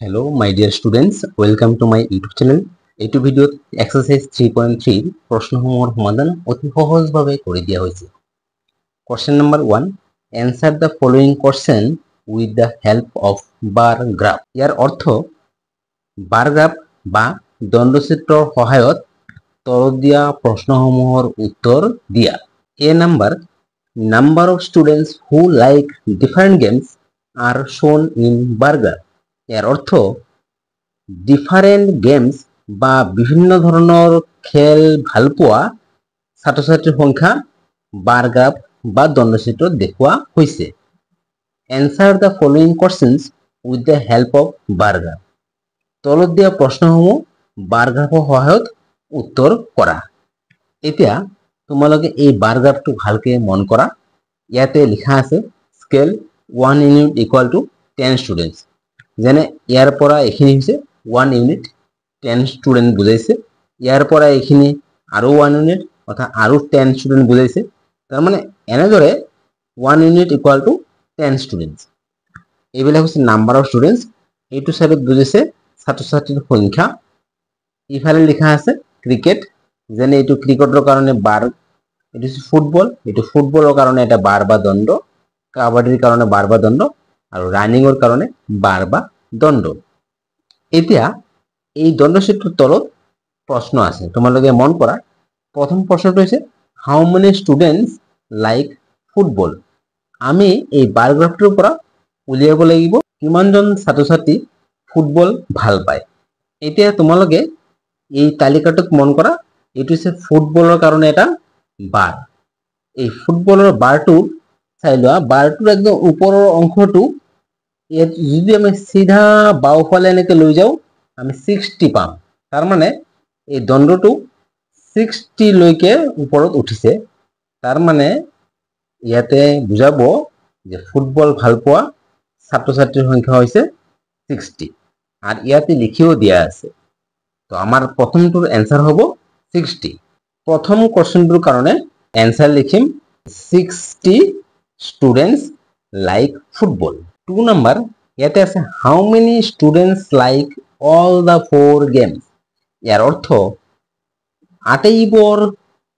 Hello my dear students, welcome to my YouTube channel. এইটো ভিডিওত exercise 3.3 প্ৰশ্নসমূহৰ সমাধান অতি সহজভাৱে কৰি দিয়া হৈছে। Question number 1, answer the following question with the help of bar graph. ইয়াৰ অৰ্থ bar graph বা দণ্ডচিত্ৰৰ সহায়ত তলত দিয়া প্ৰশ্নসমূহৰ উত্তৰ দিয়া। A number of students who like different games are shown in bar graph. ইয়াৰ অৰ্থ ডিফাৰেন্ট গেমস বা বিভিন্ন ধৰণৰ খেল ভাল পোৱা ছাত্ৰ-ছাত্ৰীৰ সংখ্যা বাৰ গ্ৰাফ বা দণ্ডচিত্ৰত দেখুওৱা হৈছে। Answer the following questions with the help of bar graph. তলত দিয়া প্ৰশ্নসমূহ বাৰ গ্ৰাফৰ সহায়ত উত্তৰ কৰা। এতিয়া তোমালোকে এই বাৰ গ্ৰাফটো ভালকে মন কৰা। ইয়াতে লিখা আছে scale 1 unit equal to 10 students. যেনে ইয়াৰ পৰা এইখিনি হৈছে 1 ইউনিট 10 ষ্টুডেন্ট বুজাইছে। ইয়াৰ পৰা এইখিনি আৰু 1 ইউনিট অৰ্থাৎ আৰু 10 ষ্টুডেন্ট বুজাইছে। তাৰ মানে এনেদৰে 1 ইউনিট ইকুয়াল টু 10 ষ্টুডেন্টস। এইবিলাক হৈছে নাম্বাৰ অফ ষ্টুডেন্টস। এইটো সাইডত বুজাইছে ছাত্ৰ-ছাত্ৰীৰ সংখ্যা। ইফালে লিখা আছে ক্ৰিকেট। যেনে এইটো ক্ৰিকেটৰ কাৰণে বাৰ, এইটো ফুটবল, এইটো ফুটবলৰ কাৰণে এটা বাৰ বা দণ্ড, কাবাডীৰ কাৰণে বাৰ বা দণ্ড আৰু ৰানিংৰ কাৰণে বাৰ বা দণ্ড। এতিয়া এই দণ্ডচিত্ৰৰ তলত প্ৰশ্ন আছে, তোমালোকে মন কৰা। প্ৰথম প্ৰশ্নটো হৈছে how many students like football. আমি এই বাৰ গ্ৰাফটোৰ পৰা উলিয়াব লাগিব কিমানজন ছাত্ৰ-ছাত্ৰী ফুটবল ভাল পায়। এতিয়া তোমালোকে এই তালিকাটোক মন কৰা। এইটো হৈছে ফুটবলৰ কাৰণে এটা বাৰ। এই ফুটবলৰ বাৰটো চাই লোৱা। বাৰটোৰ একদম ওপৰৰ অংশটো যদি আমি সিধা বাওফালে এনেকে লৈ যাও আমি 60 পাম। তাৰ মানে এই দণ্ডটো 60 লৈকে ওপৰত উঠিছে। তাৰ মানে ইয়াতে বুজাব যে ফুটবল ভাল পোৱা ছাত্ৰ-ছাত্ৰীৰ সংখ্যা হৈছে 60 আৰ ইয়াতে লিখিও দিয়া আছে। তো আমাৰ প্ৰথমটোৰ এনসাৰ হ'ব 60। প্ৰথম কোৱেশ্চনটোৰ কাৰণে এনসার লিখিম 60 ষ্টুডেন্টস লাইক ফুটবল। 2 নাম্বার ইয়াতে আছে how many students like all the 4 games. ইয়াৰ অৰ্থ আটাইবোৰ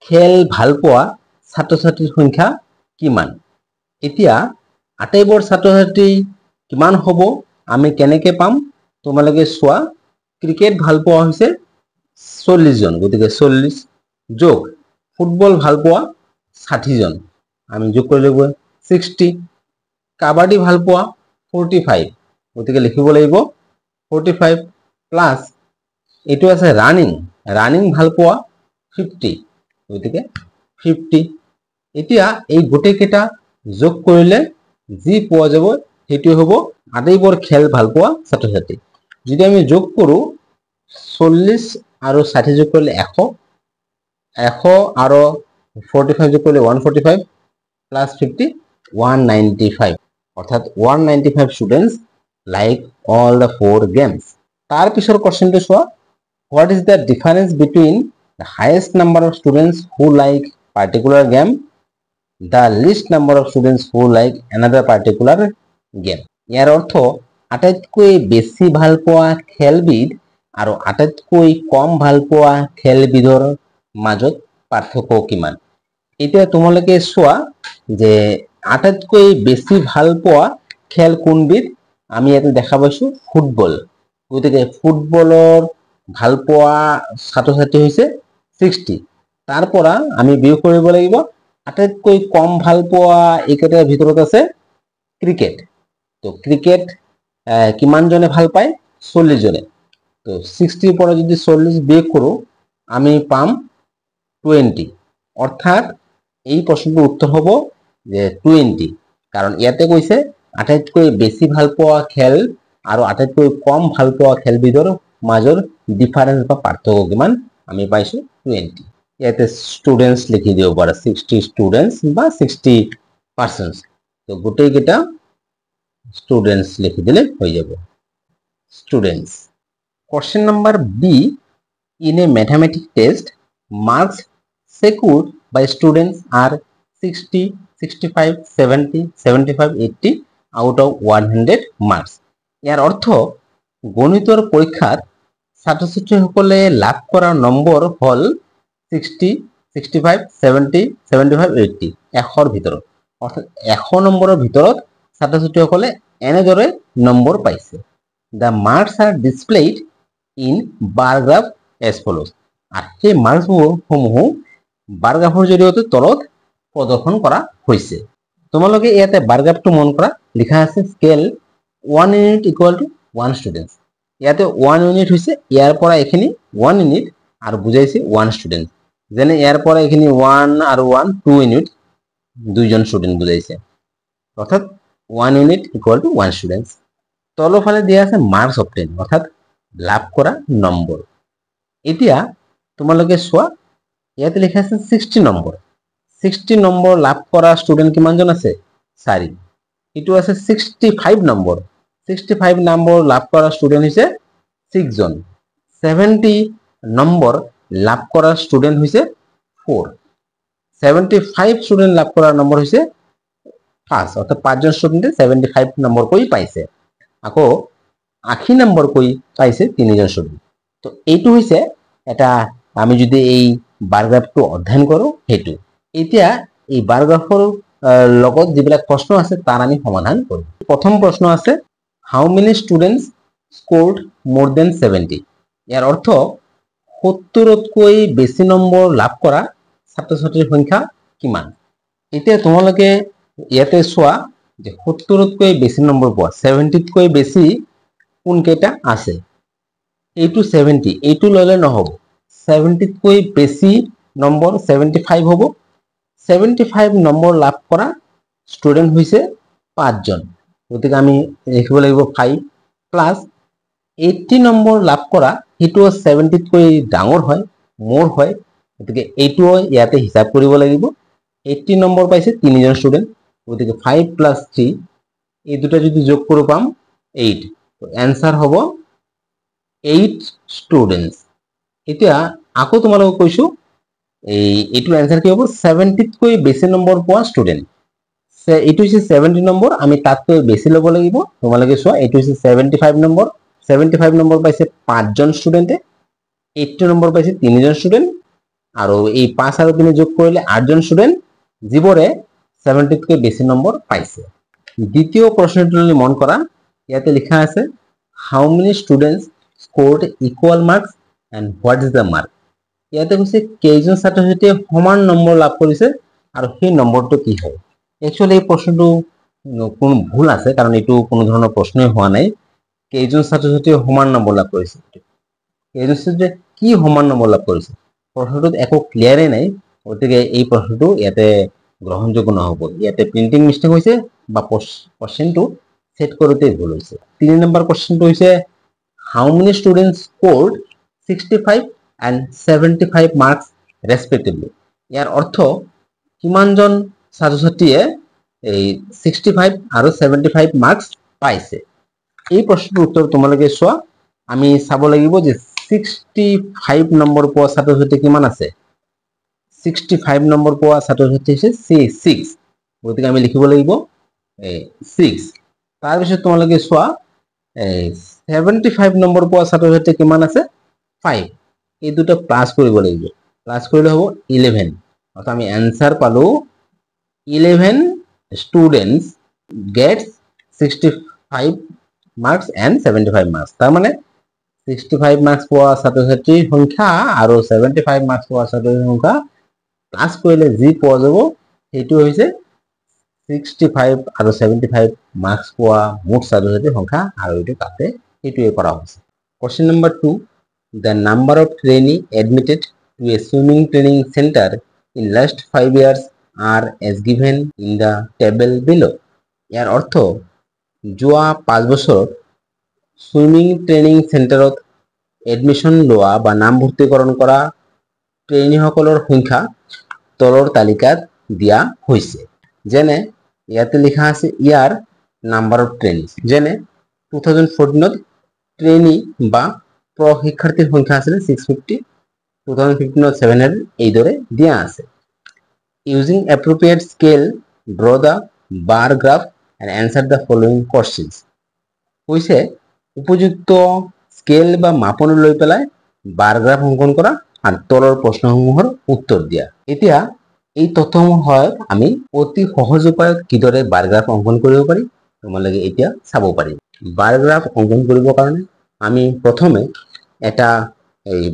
খেল ভাল পোৱা ছাত্ৰ-ছাত্ৰীৰ সংখ্যা কিমান। এতিয়া আটাইবোৰ ছাত্ৰ-ছাত্ৰী কিমান হ'ব আমি কেনেকে পাম তোমালোকে চোৱা। ক্ৰিকেট ভাল পোৱা হৈছে 40 জন, গতিকে 40 যোগ ফুটবল ভাল পোৱা 60 জন, আমি যোগ কৰি লব 60। কাবাডী ভাল পোৱা 45, গতিকে লিখিব লাগিব 45 প্লাস এইটো আছে ৰানিং ভাল পোৱা 50, গতিকে 50। এতিয়া এই গোটেই কেইটা যোগ কৰিলে যি পোৱা যাব সেইটো হ'ব আটাইবোৰ খেল ভাল পোৱা ছাত্ৰ-ছাত্ৰী। যদি আমি যোগ কৰো 40 আৰু 60 যোগ কৰিলে 100 আৰু 45 যোগ কৰিলে 145 প্লাস 50 195, অৰ্থাৎ 195 students like all the 4 games. তাৰ পিছৰ কোৱেশ্চনটো চোৱা। What is the difference between the highest number of students who like particular game, the least number of students who like another particular game. ইয়াৰ অৰ্থ আটাইতকৈ বেছি ভাল পোৱা খেলবিধ আৰু আটাইতকৈ কম ভাল পোৱা খেলবিধৰ মাজত পাৰ্থক্য কিমান। এতিয়া তোমালোকে চোৱা যে আটাইতকৈ বেছি ভাল পোৱা খেল কোনবিধ। আমি ইয়াতে দেখা পাইছো ফুটবল, গতিকে ফুটবলৰ ভাল পোৱা ছাত্ৰ-ছাত্ৰী হৈছে 60। তাৰ পৰা আমি বিয়োগ কৰিব লাগিব আটাইতকৈ কম ভাল পোৱা এইকেইটাৰ ভিতৰত আছে ক্ৰিকেট। তো ক্ৰিকেট কিমান জনে ভাল পায় 40 জনে। তো 60 পৰা যদি 40 বিয়োগ কৰো আমি পাম 20, অৰ্থাৎ এই প্ৰশ্নটোৰ উত্তৰ হ'ব যে 20। কাৰণ ইয়াতে কৈছে আটাইতকৈ বেছি ভাল পোৱা খেল আৰু আটাইতকৈ কম ভাল পোৱা খেলবিধৰ মাজৰ ডিফাৰেন্স বা পাৰ্থক্য কিমান আমি পাইছো 20। ইয়াতে স্টুডেন্টস লিখি দিব পাৰা 60 স্টুডেন্টস বা 60%। তো গোটেই কেইটা স্টুডেন্টস লিখি দিলে হৈ যাব students. Question number B, in a mathematics test marks secured by students are 60, 65, 70, 75, 80 out of 100 marks. ইয়াৰ অৰ্থ গণিতৰ পৰীক্ষাত ছাত্ৰ ছাত্ৰীসকলে লাভ কৰা নম্বৰ হল 60, 65, 70, 75, 80 100ৰ ভিতৰত অৰ্থাৎ 100 নম্বৰৰ ভিতৰত ছাত্ৰ ছাত্ৰীসকলে এনেদৰে নম্বৰ পাইছে the marks are displayed in bar graph as follows আর সেই মাৰ্কসমূহ বাৰ গ্ৰাফৰ জৰিয়তে তলত প্ৰদৰ্শন কৰা হৈছে তোমালোকে ইয়াতে বাৰ গ্ৰাফটো মন কৰা লিখা আছে scale 1 unit equal to 1 student ইয়াতে 1 ইউনিট হৈছে ইয়াৰ পৰা এখিনি 1 ইউনিট আৰু বুজাইছে 1 স্টুডেন্ট যেনে ইয়াৰ পৰা এখিনি 1 আৰু 1 2 ইউনিট দুইজন স্টুডেন্ট বুজাইছে অৰ্থাৎ 1 ইউনিট ইকুয়াল টু 1 স্টুডেন্ট তলৰ ফালে দিয়া আছে মাৰ্কস অবটেইন অৰ্থাৎ লাভ কৰা নম্বৰ এতিয়া তোমালোকে চোৱা ইয়াতে লিখা আছে 60 নম্বৰ 60 নম্বৰ লাভ কৰা স্টুডেন্ট কিমানজন আছে 4 এটো আছে 65 নম্বৰ 65 নম্বৰ লাভ কৰা স্টুডেন্ট হৈছে 6 জন 70 নম্বৰ লাভ কৰা স্টুডেন্ট হৈছে 4 75 স্টুডেন্ট লাভ কৰা নম্বৰ হৈছে 5 অৰ্থাৎ 5 জন স্টুডেন্টে 75 নম্বৰ কৈ পাইছে আকৌ 80 নম্বৰ কৈ পাইছে 3 জন স্টুডেন্ট তো এইটো হৈছে এটা আমি যদি এই বাৰ গ্ৰাফটো অধ্যয়ন কৰো হেতু এতিয়া এই বাৰ গ্ৰাফৰ লগত যিবিলাক প্ৰশ্ন আছে তাৰ আমি সমাধান কৰিম প্ৰথম প্ৰশ্ন আছে হাউ মেনি স্টুডেন্টস স্কোৰড মোৰ দেন 70 ইয়াৰ অৰ্থ 70তকৈ বেছি নম্বৰ লাভ কৰা ছাত্ৰ ছাত্ৰীৰ সংখ্যা কিমান এতিয়া তোমালোকে ইয়াতে চোৱা যে 70তকৈ বেছি নম্বৰ পোৱা 70তকৈ বেছি কোন কেইটা আছে এইটো 70 এইটো ললে নহব 70তকৈ বেছি নম্বৰ 75 হ'ব 75 নম্বৰ লাভ কৰা স্টুডেন্ট হৈছে 5 জন গতিকে আমি লিখিব লাগিব 5 প্লাস 80 নম্বৰ লাভ কৰা হেতু 70তকৈ ডাঙৰ হয় মোৰ হয় গতিকে এইটো ইয়াতে হিসাব কৰিব লাগিব 80 নম্বৰ পাইছে 3 জন স্টুডেন্ট গতিকে 5 প্লাস 3 এই দুটা যদি যোগ কৰো পাম 8 তো आंसर হ'ব 8 স্টুডেন্টস এতিয়া আকৌ তোমালোক কৈছো এইটো आंसर কি হ'ব 70তকৈ বেছি নম্বৰ পোৱা স্টুডেন্ট এইটো হৈছে 70 নম্বৰ আমি তাতকৈ বেছি লব লাগিব তোমালোকে চোৱা এইটো হৈছে 75 নম্বৰ 75 নম্বৰ পাইছে 5 জন স্টুডেন্টে 80 নম্বৰ পাইছে 3 জন স্টুডেন্ট আৰু এই 5 আৰু 3 যোগ কৰিলে 8 জন স্টুডেন্ট যিবৰে 70তকৈ বেছি নম্বৰ পাইছে দ্বিতীয় প্ৰশ্নটোলৈ মন কৰা ইয়াতে লিখা আছে how many students scored equal marks and what is the mark ইয়াতে কৈছে কেইজন ছাত্ৰ ছাত্ৰীয়ে সমান নম্বৰ লাভ কৰিছে আৰু সেই নম্বৰটো কি হয় একচুয়ালি এই প্ৰশ্নটো কোনো ভুল আছে কাৰণ এইটো কোনো ধৰণৰ প্ৰশ্নই হোৱা নাই কেইজন ছাত্ৰ ছাত্ৰীয়ে সমান নম্বৰ লাভ কৰিছে কেইজন ছাত্ৰীয়ে কি সমান নম্বৰ লাভ কৰিছে প্ৰশ্নটোত একো ক্লিয়াৰই নাই গতিকে এই প্ৰশ্নটো ইয়াতে গ্ৰহণযোগ্য নহব ইয়াতে প্ৰিন্টিং মিস্টেক হৈছে বা কোশ্চেনটো সেট কৰোতে ভুল হৈছে 3 নম্বৰ কোশ্চেনটো হৈছে how many students scored 65 and 75 marks respectively ইয়াৰ অৰ্থ কিমানজন ছাত্ৰ ছাত্ৰীয়ে এই 65 আৰু 75 মাৰ্কস পাইছে এই প্ৰশ্নটোৰ উত্তৰ তোমালোকে চোৱা আমি চাব লাগিব যে 65 নম্বৰ পোৱা ছাত্ৰ ছাত্ৰী কিমান আছে 65 নম্বৰ পোৱা ছাত্ৰ ছাত্ৰী আছে 6 গতিকে আমি লিখিব লাগিব 6 তাৰ পিছত তোমালোকে চোৱা 75 নম্বৰ পোৱা ছাত্ৰ ছাত্ৰী কিমান আছে 5 এই দুটো প্লাস কৰিব লাগিব প্লাস কৰিলে হ'ব 11 অর্থাৎ আমি आंसर পালো 11 students gets 65 marks and 75 marks তার মানে 65 মার্কস পোৱা ছাত্ৰ ছাত্ৰীৰ সংখ্যা আৰু 75 মাৰ্কস পোৱা ছাত্ৰীৰ সংখ্যা প্লাস কৰিলে যি পোৱা যাব সেইটো হৈছে 65 আৰু 75 মাৰ্কস পোৱা মুঠ ছাত্ৰ ছাত্ৰীৰ সংখ্যা আৰু এটো কাটে এটোৱে কৰা হৈছে question number 2 The number of trainees admitted to a swimming training center in last 5 years are as given in the table below. ইয়াৰ অৰ্থ যোৱা 5 বছৰত সুইমিং ট্ৰেইনিং চেণ্টাৰত এডমিশন লোৱা বা নামভৰ্তিকৰণ কৰা ট্ৰেইনীসকলৰ সংখ্যা তলৰ তালিকাত দিয়া হৈছে যেনে ইয়াতে লিখা আছে ইয়াৰ নাম্বাৰ অফ ট্ৰেইনিজ যেনে 2014ত ট্ৰেইনী বা প্ৰশিক্ষাৰ্থীৰ সংখ্যা আছিল 650 2015ত 700 এই দৰে দিয়া আছে using appropriate scale draw the bar graph and answer the following questions কৈছে উপযুক্ত স্কেল বা মাপন লৈ পেলাই বাৰ গ্ৰাফ অংকন কৰা আৰু তলৰ প্ৰশ্নসমূহৰ উত্তৰ দিয়া। এতিয়া এই তথ্যসমূহৰ সহায়ত আমি অতি সহজ উপায়ত কিদৰে বাৰ গ্ৰাফ অংকন কৰিব পাৰি তোমালোকে এতিয়া চাব পাৰিম। বাৰ গ্ৰাফ অংকন কৰিবৰ কাৰণে আমি প্ৰথমে এটা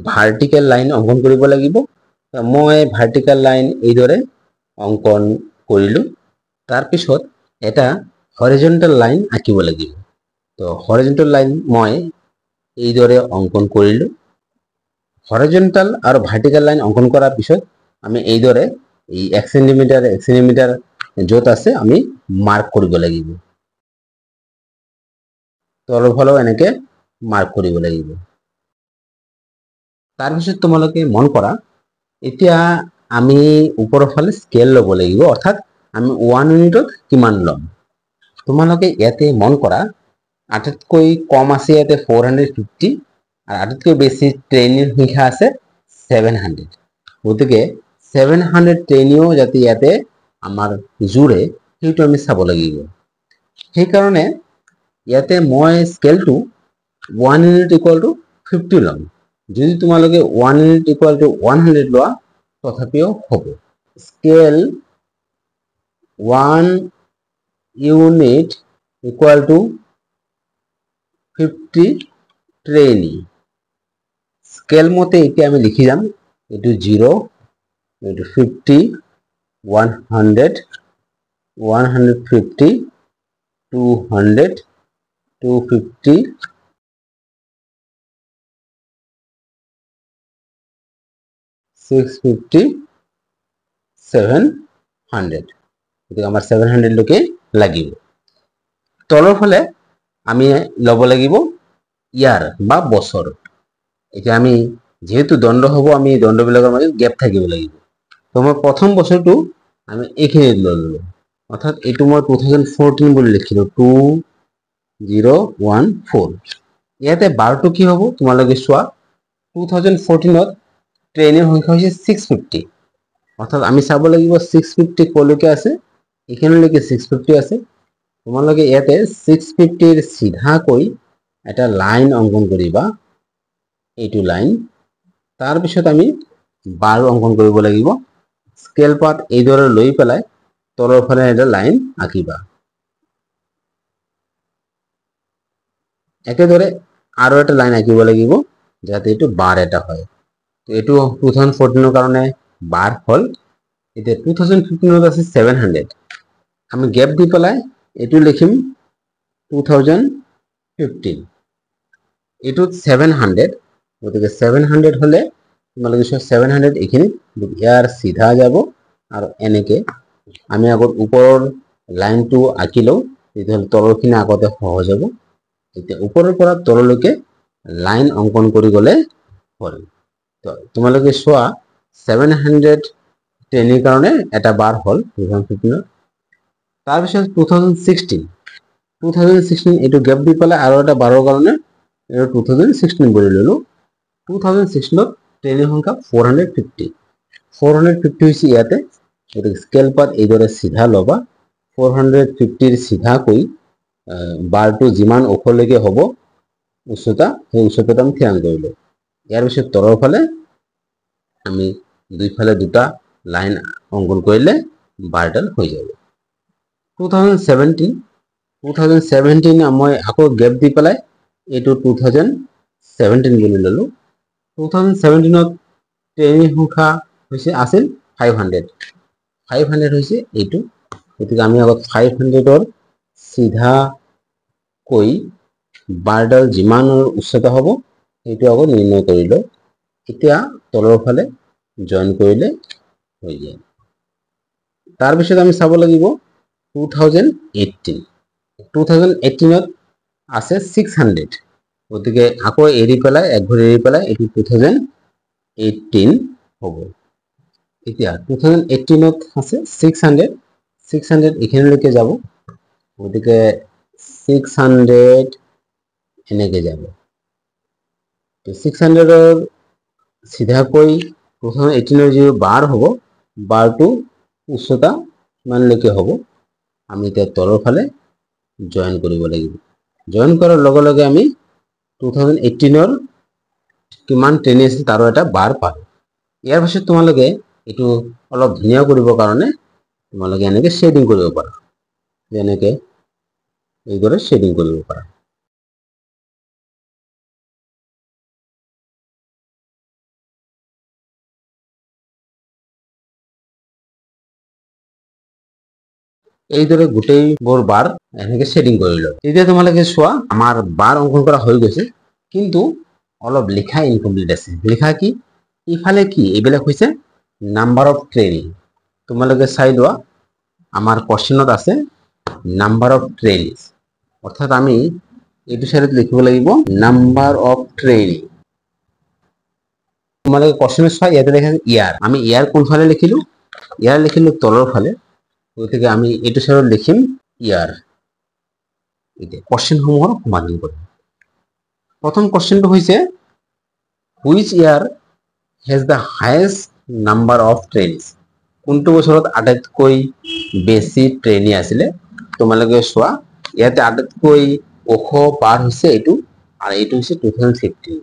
ভাৰ্টিকেল লাইন অংকন কৰিব লাগিব। মই ভাৰ্টিকেল লাইন এইদৰে অংকন কৰিলো। তাৰপিছত এটা হৰিজন্টেল লাইন আঁকিব লাগিব। তো হৰিজন্টেল লাইন মই এইদৰে অংকন কৰিলো। হৰিজন্টেল আৰু ভাৰ্টিকেল লাইন অংকন কৰাৰ পিছত আমি এইদৰে এই 1 সেন্টিমিটাৰ য'ত আছে আমি মাৰ্ক কৰিব লাগিব। তলৰ ফালেও এনেকে মাৰ্ক কৰিব লাগিব। তাৰপিছত তোমালোকে মন কৰা, এতিয়া আমি ওপৰৰ ফালে স্কেল ল'ব লাগিব, অৰ্থাৎ আমি 1 ইউনিটত কিমান ল'ম। তোমালোকে ইয়াতে মন কৰা, আটাইতকৈ কম আছে ইয়াতে 450 আৰু আটাইতকৈ বেছি ট্ৰেইনিৰ সংখ্যা আছে 700। গতিকে 700 ট্ৰেইনিও যাতে ইয়াতে আমাৰ জোৰে সেইটো আমি চাব লাগিব। সেইকাৰণে ইয়াতে মই স্কেলটো 1 ইউনিট ইকুৱেল টু 50 ল'ম। যদি তোমালোকে 1 ইউনিট ইকুৱেল টু 100 লোৱা তথাপিও হ'ব। Scale 1 unit equal to 50 trainee. Scale মতে এতিয়া আমি লিখি যাম, এইটো 0, এইটো 50, 100, 150, 200, 250, 650, 700। গতিকে আমাৰ 700 লৈকে লাগিব। তলৰ ফালে আমি ল'ব লাগিব ইয়াৰ বা বছৰ। এতিয়া আমি যেহেতু দণ্ড হ'ব, আমি দণ্ডবিলাকৰ মাজত গেপ থাকিব লাগিব। তো মই প্ৰথম বছৰটো আমি এইখিনিত ল'লো, অৰ্থাৎ এইটো মই 2014 বুলি লিখিলো, 2014। ইয়াতে বাৰটো কি হ'ব তোমালোকে চোৱা, 2014ত ট্ৰেইনিৰ সংখ্যা হৈছে 650, অৰ্থাৎ আমি চাব লাগিব 650 ক'লৈকে আছে, এইখিনিলৈকে 650 আছে। তোমালোকে ইয়াতে 650ৰ চিধাকৈ এটা লাইন অংকন কৰিবা, এইটো লাইন। তাৰপিছত আমি 12 অংকন কৰিব লাগিব। স্কেল পাত এইদৰে লৈ পেলাই তলৰ ফালে এটা লাইন আঁকিবা। একেদৰে আৰু এটা লাইন আঁকিব লাগিব যাতে এইটো বাৰ এটা হয়। এইটো 2014ৰ কাৰণে বাৰ হ'ল। এতিয়া 2015ত আছে 700, আমি গেপ দি পেলাই এইটো লিখিম 2015। এইটোত 700, গতিকে 700 হ'লে তোমালোকে 700 এইখিনি ইয়াৰ চিধা যাব আৰু এনেকে আমি আগত ওপৰৰ লাইনটো আঁকি লওঁ, তেতিয়াহ'লে তলৰখিনি আগতে সহজ হ'ব। এতিয়া ওপৰৰ পৰা তললৈকে লাইন অংকন কৰি গ'লে হ'ল। তো তোমালোকে চোৱা 700 ট্ৰেইনিৰ কাৰণে এটা বাৰ হ'ল 2015। তাৰপিছত 2016 এইটো গেপ দি পেলাই আৰু এটা বাৰৰ কাৰণে এইটো 2016 বুলি ল'লো। 2016ত ট্ৰেইনিৰ সংখ্যা 450 হৈছে ইয়াতে। গতিকে স্কেল পাত এইদৰে চিধা ল'বা, 450ৰ চিধাকৈ বাৰটো যিমান ওখলৈকে হ'ব উচ্চতা, সেই উচ্চতাটো আমি থিৰাং কৰিলো। ইয়াৰ পিছত তলৰ ফালে আমি দুইফালে দুটা লাইন অংকন কৰিলে বাৰডাল হৈ যাব। 2017 মই আকৌ গেপ দি পেলাই এইটো 2017 বুলি ল'লো। 2017ত ট্ৰেইনিৰ সংখ্যা আছিল 500 হৈছে এইটো। গতিকে আমি আগত 500ৰ চিধাকৈ বাৰডাল যিমানৰ উচ্চতা হ'ব সেইটো আগত নিৰ্ণয় কৰি লওঁ। এতিয়া তলৰ ফালে জইন কৰিলে হৈ যায়। তাৰপিছত আমি চাব লাগিব 2018ত আছে 600, গতিকে আকৌ এৰি পেলাই একঘৰ এৰি পেলাই এইটো 2018 হ'ব। এতিয়া 2018ত আছে 600 এইখিনিলৈকে যাব, গতিকে 600 এনেকে যাব। 600ৰ চিধাকৈ 2018ৰ যি বাৰ হ'ব, বাৰটো উচ্চতা ইমানলৈকে হ'ব। আমি এতিয়া তলৰ ফালে জইন কৰিব লাগিব। জইন কৰাৰ লগে লগে আমি 2018 কিমান ট্ৰেইনি আছিল তাৰো এটা বাৰ পালো। ইয়াৰ পাছত তোমালোকে এইটো অলপ ধুনীয়া কৰিবৰ কাৰণে তোমালোকে এনেকে শেডিং কৰিব পাৰা, যেনেকে এইদৰে শেডিং কৰিব পাৰা। এইদৰে গোটেইবোৰ বাৰ এনেকে শেডিং কৰি লওঁ। এতিয়া তোমালোকে চোৱা আমাৰ বাৰ অংকন কৰা হৈ গৈছে, কিন্তু অলপ লিখা ইনকমপ্লিট আছে। লিখা কি? ইফালে কি এইবিলাক হৈছে নাম্বাৰ অফ ট্ৰেইনিং। তোমালোকে চাই লোৱা আমাৰ কোৱেশ্চনত আছে নাম্বাৰ অফ ট্ৰেইনিং, অৰ্থাৎ আমি এইটো সাইডত লিখিব লাগিব নাম্বাৰ অফ ট্ৰেইনিং। তোমালোকে কোৱেশ্চনত চোৱা ইয়াতে লেখা আছে ইয়াৰ, আমি ইয়াৰ কোনফালে লিখিলো? ইয়াৰ লিখিলো তলৰ ফালে, গতিকে আমি এইটো সাইডত লিখিম ইয়াৰ। এতিয়া কোৱেশ্চনসমূহৰ সমাধান কৰিম। প্ৰথম কোৱেশ্চনটো হৈছে which year has the highest number of trains? কোনটো বছৰত আটাইতকৈ বেছি ট্ৰেইনি আছিলে? তোমালোকে চোৱা ইয়াতে আটাইতকৈ ওখ বাৰ হৈছে এইটো, আৰু এইটো হৈছে 2015।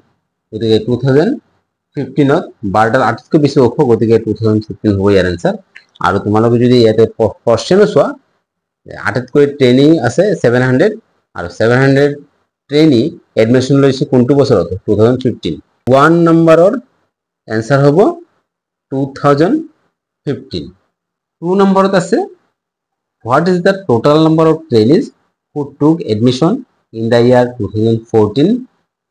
গতিকে 2015ত বাৰডাল আটাইতকৈ বেছি ওখ, গতিকে 2015 হ'ব ইয়াৰ এনসাৰ। আৰু তোমালোকে যদি ইয়াতে কোৱেশ্চনো চোৱা আটাইতকৈ ট্ৰেইনি আছে 700, আৰু 700 ট্ৰেইনি এডমিশন লৈছে কোনটো বছৰত? 2015। 1 নম্বৰৰ এনসাৰ হ'ব 2015। 2 নম্বৰত আছে what is the total number of trainees who took admission in the year 2014,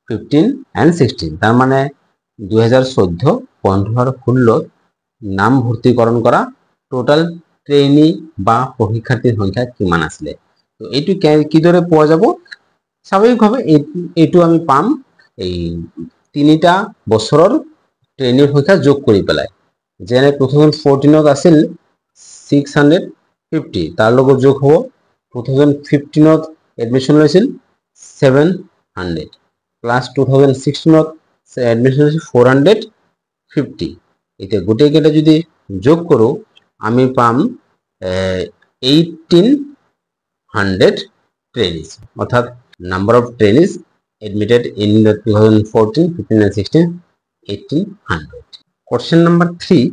15 and 16? তার মানে 2014, 15 আর 16 নাম ভর্তিকরণ করা টোটাল ট্রেইনি বা প্রশিক্ষার্থীর সংখ্যা কিমান আসলে? তো এইটো কিদৰে পোৱা যাব? স্বাভাৱিকভাৱে এইটো আমি পাম এই তিনিটা বছৰৰ ট্ৰেইনিৰ সংখ্যা যোগ কৰি পেলাই। যেনে 2014ত আছিল 650, তাৰ লগত যোগ হ'ব 2015ত এডমিশন লৈছিল 700 প্লাস 2016ত এডমিশন লৈছিল 450। এতিয়া গোটেইকেইটা যদি যোগ কৰোঁ আমি পাম 1800 trainees, অর্থাৎ number of trainees admitted in the 2014, 15 and 16, 1800. Question number 3,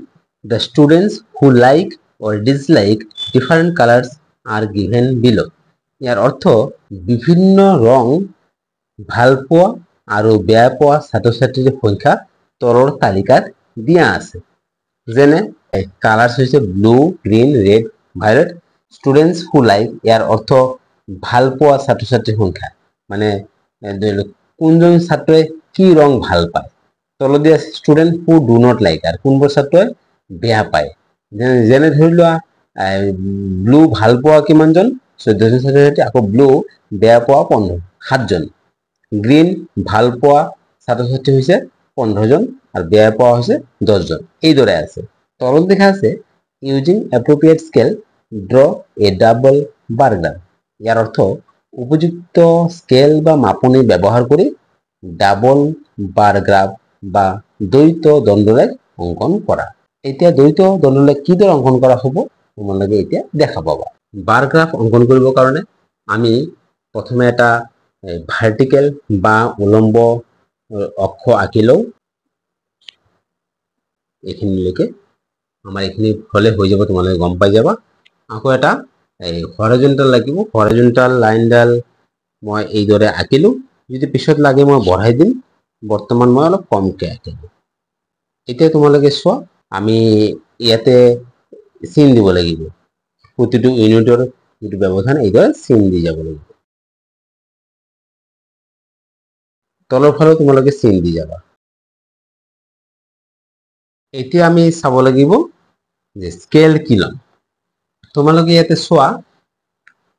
the students who like or dislike different colors are given below. ইয়াৰ অৰ্থ বিভিন্ন ৰং ভাল পোৱা আৰু বেয়া পোৱা ছাত্ৰ ছাত্ৰীৰ সংখ্যা তলৰ তালিকাত দিয়া আছে। যেনে কালাৰ্স হৈছে blue, green, red, violet. Students who like, ইয়াৰ অৰ্থ ভাল পোৱা ছাত্ৰ ছাত্ৰীৰ সংখ্যা, মানে কোনজন ছাত্ৰই কি ৰং ভাল পায়। তলত দিয়া student who do not like, আৰু কোনবোৰ ছাত্ৰই বেয়া পায়। যেনে ধৰি লোৱা ব্লু ভাল পোৱা কিমানজন? 14জন ছাত্ৰ ছাত্ৰী, আকৌ ব্লু বেয়া পোৱা 7জন। গ্ৰীন ভাল পোৱা ছাত্ৰ ছাত্ৰী হৈছে 15জন, আৰু বেয়া পোৱা হৈছে 10জন। এইদৰে আছে। তলত দেখা আছে using appropriate scale draw a double bar graph. ইয়াৰ অৰ্থ উপযুক্ত স্কেল বা মাপনি ব্যৱহাৰ কৰি ডাবল বাৰ গ্ৰাফ বা দ্বৈত দণ্ডৰেখ অংকন কৰা। এতিয়া দ্বৈত দণ্ডৰেখ কিদৰে অংকন কৰা হ'ব তোমালোকে এতিয়া দেখা পাবা। বাৰ গ্ৰাফ অংকন কৰিবৰ কাৰণে আমি প্ৰথমে এটা ভাৰ্টিকেল বা উলম্ব অক্ষ আঁকি লওঁ। এইখিনিলৈকে আমাৰ এইখিনি হলে হৈ যাব, তোমালোকে গম পাই যাবা। আকৌ এটা হৰাইজন্টাল লাগিব। হৰাইজন্টাল লাইনডাল মই এইদৰে আঁকিলো, যদি পিছত লাগে মই বঢ়াই দিম, বৰ্তমান মই অলপ কমকৈ আঁকিলো। এতিয়া তোমালোকে চোৱা আমি ইয়াতে চিন দিব লাগিব, প্ৰতিটো ইউনিটৰ যিটো ব্যৱধান এইদৰে চিন দি যাব লাগিব। তলৰ ফালে তোমালোকে চিন দি যাবা। এতিয়া আমি চাব লাগিব যে স্কেল কি ল'ম। তোমালোকে ইয়াতে চোৱা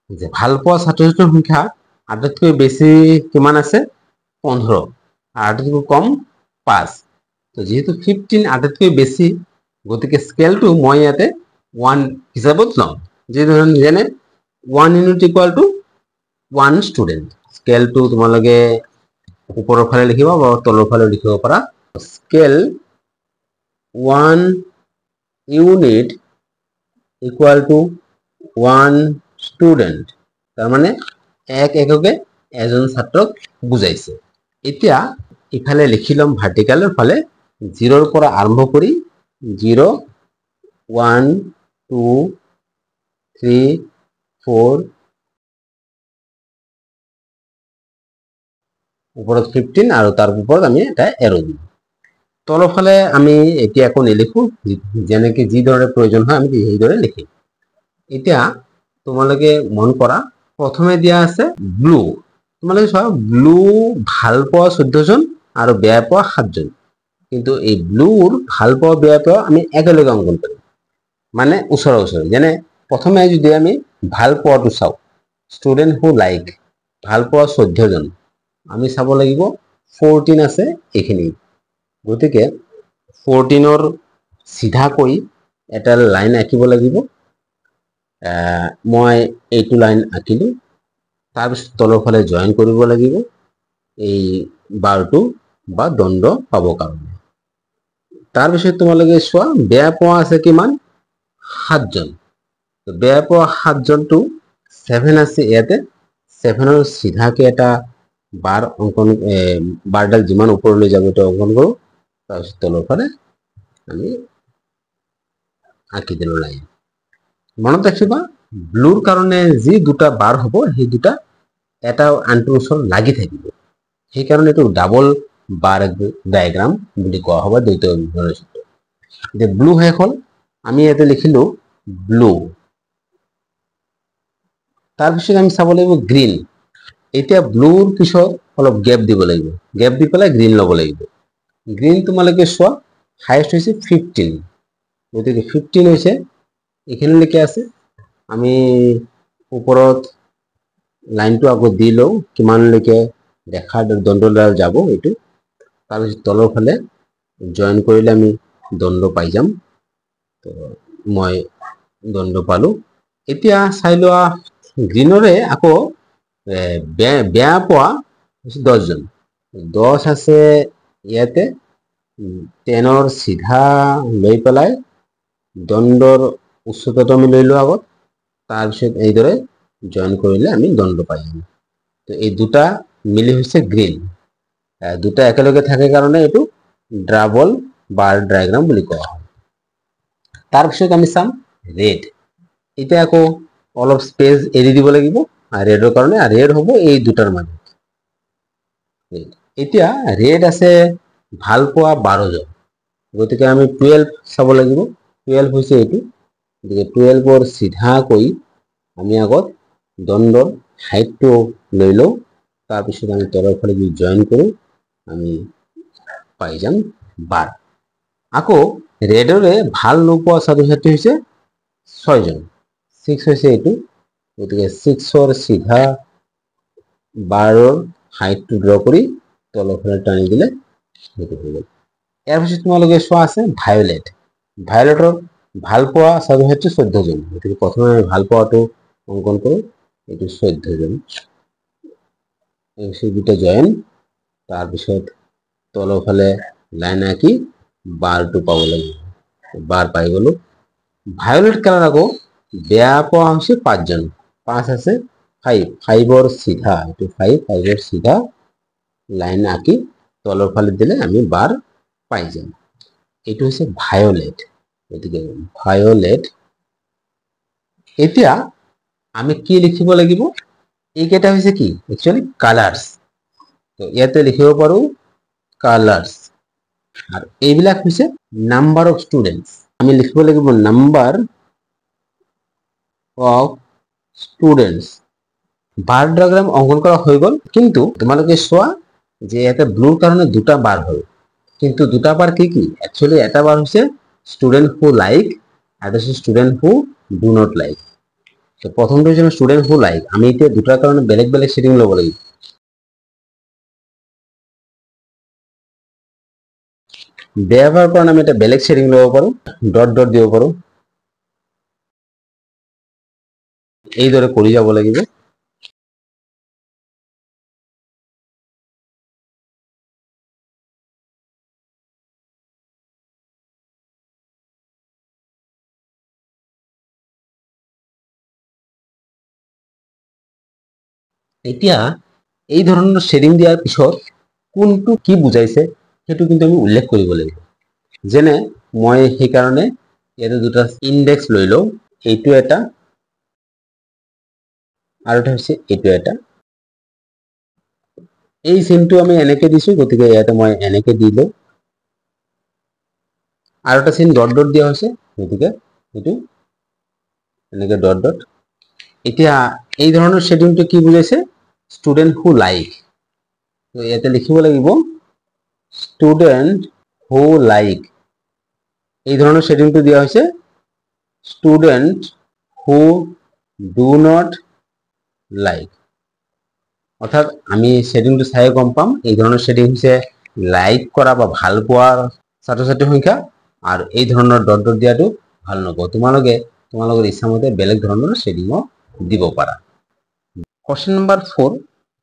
যে ভাল পোৱা ছাত্ৰ ছাত্ৰীৰ সংখ্যা আটাইতকৈ বেছি কিমান আছে? 15, আৰু আটাইতকৈ কম 5। তো যেহেতু 15 আটাইতকৈ বেছি, গতিকে স্কেলটো মই ইয়াতে 1 হিচাপত ল'ম। যেনে 1 ইউনিট ইকুয়াল টু 1 ষ্টুডেণ্ট। স্কেলটো তোমালোকে ওপৰৰ ফালে লিখিবা বা তলৰ ফালে লিখিব পাৰা। Scale 1 unit equal to 1 student, তাৰ মানে এক এককে এজন ছাত্ৰক বুজাইছে। এতিয়া ইফালে লিখি ল'ম ভাৰ্টিকেলৰ ফালে 0 ৰ পৰা আৰম্ভ কৰি 0 1 2 3 4 ওপৰত 15 আৰু তাৰ ওপৰত আমি এটা এৰো দিম তলৰ ফালে আমি এতিয়া একো নিলিখো যেনেকৈ যিদৰে প্ৰয়োজন হয় আমি সেইদৰে লিখিম এতিয়া তোমালোকে মন কৰা প্ৰথমে দিয়া আছে ব্লু তোমালোকে চোৱা ব্লু ভাল পোৱা 14 জন আৰু বেয়া পোৱা 7 জন কিন্তু এই ব্লুৰ ভাল পোৱা বেয়া পোৱা আমি একেলগে অংকন কৰিম মানে ওচৰা ওচৰি যেনে প্ৰথমে যদি আমি ভাল পোৱাটো চাওঁ ষ্টুডেণ্ট হু লাইক ভাল পোৱা 14 জন আমি চাব লাগিব 14 আছে এইখিনি গতিকে 14ৰ চিধাকৈ এটা লাইন আঁকিব লাগিব মই এইটো লাইন আঁকিলোঁ তাৰপিছত তলৰ ফালে জয়েন কৰিব লাগিব এই বাৰটো বা দণ্ড পাবৰ কাৰণে তাৰপিছত তোমালোকে চোৱা বেয়া পোৱা আছে কিমান 7 জন বেয়া পোৱা 7 জনটো 7 আছে ইয়াতে 7ৰ চিধাকে এটা বাৰ অংকন বাৰডাল যিমান ওপৰলৈ যাব এটা অংকন কৰোঁ তাৰপিছত তলৰ ফালে আমি আঁকি দিলোঁ লাইন মনত ৰাখিবা ব্লুৰ কাৰণে যি দুটা বাৰ হ'ব সেই দুটা এটা আনটোৰ ওচৰত লাগি থাকিব সেইকাৰণে এইটো ডাবল বাৰ ডায়াগ্ৰাম বুলি কোৱা হ'ব দ্বৈত অভিভজনৰ সূত্ৰ এতিয়া ব্লু শেষ হ'ল আমি ইয়াতে লিখিলোঁ ব্লু তাৰপিছত আমি চাব লাগিব গ্ৰীণ এতিয়া ব্লুৰ পিছত অলপ গেপ দিব লাগিব গেপ দি পেলাই গ্ৰীণ ল'ব লাগিব গ্ৰীণ তোমালোকে চোৱা হাইয়েষ্ট হৈছে 15 গতিকে 15 হৈছে এইখিনিলৈকে আছে আমি ওপৰত লাইনটো আকৌ দি লওঁ কিমানলৈকে দেখা দণ্ডডাল যাব এইটো তাৰপিছত তলৰ ফালে জয়েন কৰিলে আমি দণ্ড পাই যাম তো মই দণ্ড পালোঁ এতিয়া চাই লোৱা গ্ৰীণৰে আকৌ বেয়া পোৱা 10 জন 10 আছে ইয়াতে 10ৰ চিধা লৈ পেলাই দণ্ডৰ উচ্চতাটো আমি লৈ লওঁ আগত তাৰপিছত এইদৰে জয়েন কৰিলে আমি দণ্ড পাই যাম তো এই দুটা মিলি হৈছে গ্ৰীণ দুটা একেলগে থাকে কাৰণে এইটো ডাবল বাৰ ডায়াগ্ৰাম বুলি কোৱা হয় তাৰপিছত আমি চাম ৰেড এতিয়া আকৌ অলপ স্পেচ এৰি দিব লাগিব ৰেডৰ কাৰণে ৰেড হ'ব এই দুটাৰ মাজত এতিয়া ৰেড আছে ভাল পোৱা 12 জন গতিকে আমি 12 চাব লাগিব 12 হৈছে এইটো গতিকে 12ৰ চিধাকৈ আমি আগত দণ্ডৰ হাইটটো লৈ লওঁ তাৰপিছত আমি তলৰ ফালে যদি জয়েন কৰোঁ আমি পাই যাম 12 আকৌ ৰেডৰে ভাল নোপোৱা ছাত্ৰ ছাত্ৰী হৈছে 6 জন 6 হৈছে এইটো গতিকে 6ৰ চিধা 12ৰ হাইটটো ড্ৰ কৰি তলৰ ফালে টানি দিলে সেইটো হৈ গ'ল ইয়াৰ পিছত তোমালোকে চোৱা আছে ভায়োলেট ভায়োলেটৰ ভাল পোৱা ছাত্ৰ ছাত্ৰী 14 জন গতিকে প্ৰথমে আমি ভাল পোৱাটো অংকন কৰোঁ এইটো 14 জন এই দুটা জয়েন তাৰপিছত তলৰ ফালে লাইন আঁকি বাৰটো পাব লাগিব বাৰ পাই গ'লোঁ ভায়োলেট কালাৰ আকৌ বেয়া পোৱা হৈছে 5 জন 5 আছে 5ৰ চিধা এইটো 5ৰ চিধা লাইন আঁকি তলৰ ফালে দিলে আমি বাৰ পাই যাম এইটো হৈছে ভায়োলেট গতিকে ভায়োলেট এতিয়া আমি কি লিখিব লাগিব এইকেইটা হৈছে কি একচুৱেলি কালাৰ্ছ তো ইয়াতে লিখিব পাৰোঁ কালাৰ্ছ আৰু এইবিলাক হৈছে নাম্বাৰ অফ ষ্টুডেণ্টছ আমি লিখিব লাগিব number of students bar diagram অংকন কৰা হৈ গ'ল কিন্তু তোমালোকে চোৱা যে ইয়াতে ব্লুৰ কাৰণে দুটা বাৰ হ'ল কিন্তু দুটা বাৰ কি কি একচুৱেলি এটা বাৰ হৈছে ষ্টুডেণ্ট হু লাইক আৰু হৈছে student who do not like তো প্ৰথমটো হৈছে ষ্টুডেণ্ট হু লাইক আমি এতিয়া দুটাৰ কাৰণে বেলেগ বেলেগ শেডিং ল'ব লাগিব বেয়া বাৰ কাৰণে আমি এটা বেলেগ শেডিং ল'ব পাৰোঁ ডট ডট দিব পাৰোঁ এইদৰে কৰি যাব লাগিব এতিয়া এই ধৰণৰ শেডিং দিয়াৰ পিছত কোনটো কি বুজাইছে সেইটো কিন্তু আমি উল্লেখ কৰিব লাগিব। যেনে মই সেই কাৰণে ইয়াতে দুটা ইনডেক্স লৈ লওঁ, এইটো এটা আৰু এটা হৈছে এইটো এটা। এই চিনটো আমি এনেকে দিছো, গতিকে ইয়াতে মই এনেকে দিলো, আৰু এটা চিন ডট ডট দিয়া হৈছে, গতিকে এইটো এনেকে ডট ডট। এতিয়া এই ধৰণৰ শেডিংটো কি বুজাইছে? Student who like. তো ইয়াতে লিখিব লাগিব ষ্টুডেন্ট হু লাইক। এই ধৰণৰ শেডিংটো দিয়া হৈছে student who do not like. অৰ্থাৎ আমি শেডিংটো চাই গম পাম এই ধৰণৰ শেডিং হৈছে লাইক কৰা বা ভাল পোৱাৰ ছাত্ৰ ছাত্ৰীৰ সংখ্যা, আৰু এই ধৰণৰ ডট ডট দিয়াটো ভাল নপোৱা। তোমালোকৰ ইচ্ছামতে বেলেগ ধৰণৰ শেডিংও দিব পাৰা। Question number 4.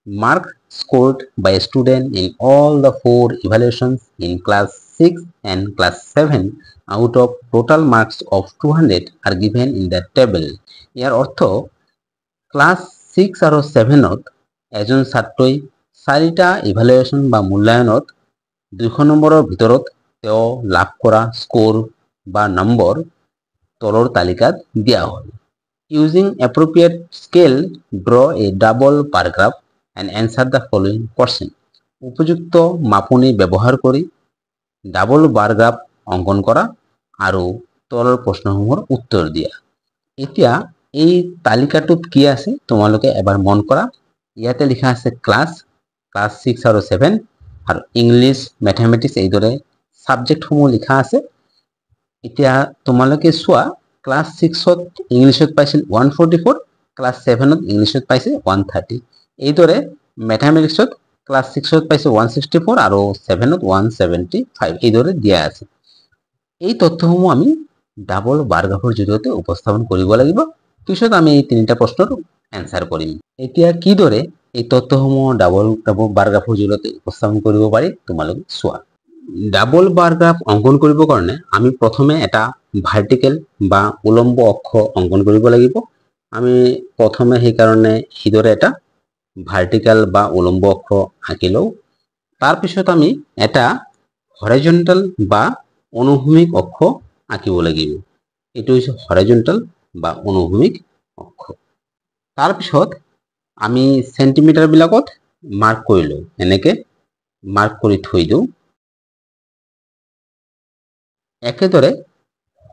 Mark scored by a student in all the 4 evaluations in class 6 and class 7 out of total marks of 200 are given in the table. ইয়াৰ অৰ্থ ক্লাছ 6 আৰু 7ত এজন ছাত্ৰই 4টা ইভালুৱেশ্যন বা মূল্যায়নত 200 নম্বৰৰ ভিতৰত তেওঁ লাভ কৰা স্কোৰ বা নম্বৰ তলৰ তালিকাত দিয়া হ'ল। Using appropriate scale, draw a double bar graph and answer the following question. উপযুক্ত মাপনি ব্যৱহাৰ কৰি ডাবল বাৰ গ্ৰাফ অংকন কৰা আৰু তলৰ প্ৰশ্নসমূহৰ উত্তৰ দিয়া। এতিয়া এই তালিকাটোত কি আছে তোমালোকে এবাৰ মন কৰা। ইয়াতে লিখা আছে ক্লাছ 6 আৰু 7, আৰু ইংলিছ, মেথমেটিক্স এইদৰে সাবজেক্টসমূহ লিখা আছে। এতিয়া তোমালোকে চোৱা ক্লাছ 6ত ইংলিছত পাইছিল 144, ক্লাছ 7ত ইংলিছত পাইছে 130। এইদৰে মেথমেটিক্সত ক্লাছ 6ত পাইছে 164 আৰু 7ত 175। এইদৰে দিয়া আছে। এই তথ্যসমূহ আমি ডাবল বাৰ গ্ৰাফৰ জৰিয়তে উপস্থাপন কৰিব লাগিব। পিছত আমি এই তিনিটা প্ৰশ্নৰ এনসাৰ কৰিম। এতিয়া কিদৰে এই তথ্যসমূহ ডাবল বাৰ গ্ৰাফৰ জৰিয়তে উপস্থাপন কৰিব পাৰি তোমালোকে চোৱা। ডাবল বাৰ গ্ৰাফ অংকন কৰিবৰ কাৰণে আমি প্ৰথমে এটা ভাৰ্টিকেল বা উলম্ব অক্ষ অংকন কৰিব লাগিব। আমি প্ৰথমে সেই কাৰণে এইদৰে এটা ভাৰ্টিকেল বা উলম্ব অক্ষ আঁকি লওঁ। তাৰ পিছত আমি এটা হৰাইজন্টাল বা অনুভূমিক অক্ষ আঁকিব লাগিব। এইটো হৈছে হৰাইজন্টাল বা অনুভূমিক অক্ষ। তাৰ পিছত আমি সেন্টিমিটাৰ বিলাকত মাৰ্ক কৰি লওঁ, এনেকে মাৰ্ক কৰি থৈ দিওঁ। একেদৰে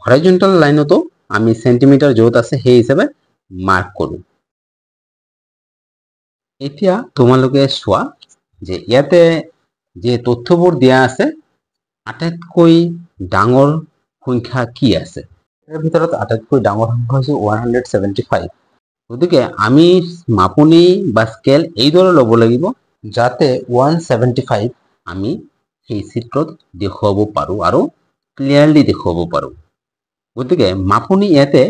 হৰাইজন্টাল লাইনতো আমি সেন্টিমিটাৰ য'ত আছে সেই হিচাপে মাৰ্ক কৰোঁ। এতিয়া তোমালোকে চোৱা যে ইয়াতে যে তথ্যবোৰ দিয়া আছে আটাইতকৈ ডাঙৰ সংখ্যা কি আছে। ইয়াৰ ভিতৰত আটাইতকৈ ডাঙৰ সংখ্যা হৈছে 175। গতিকে আমি মাপনি বা স্কেল এইদৰে ল'ব লাগিব যাতে 175 আমি সেই চিত্ৰত দেখুৱাব পাৰোঁ আৰু ক্লিয়াৰলি দেখুৱাব পাৰোঁ। গতিকে মাপনি ইয়াতে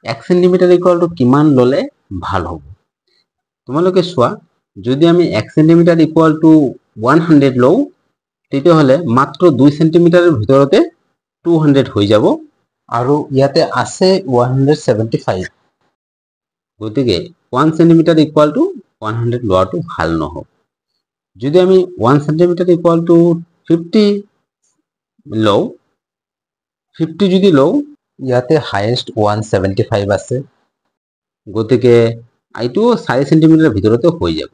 1 সেন্টিমিটাৰ ইকুয়াল টু কিমান ল'লে ভাল হ'ব। তোমালোকে চোৱা যদি আমি 1 সেন্টিমিটাৰ ইকুয়াল টু 100 লওঁ তেতিয়াহ'লে মাত্ৰ 2 সেন্টিমিটাৰৰ ভিতৰতে 200 হৈ যাব, আৰু ইয়াতে আছে 175। গতিকে 1 সেন্টিমিটাৰ ইকুয়াল টু 100 লোৱাটো ভাল নহ'ব। যদি আমি 1 সেন্টিমিটাৰ ইকুয়াল টু 50 লওঁ, 50 যদি লওঁ ইয়াতে হাইয়েষ্ট 175 আছে। গতিকে এইটো 4 সেন্টিমিটাৰৰ ভিতৰতে হৈ যাব।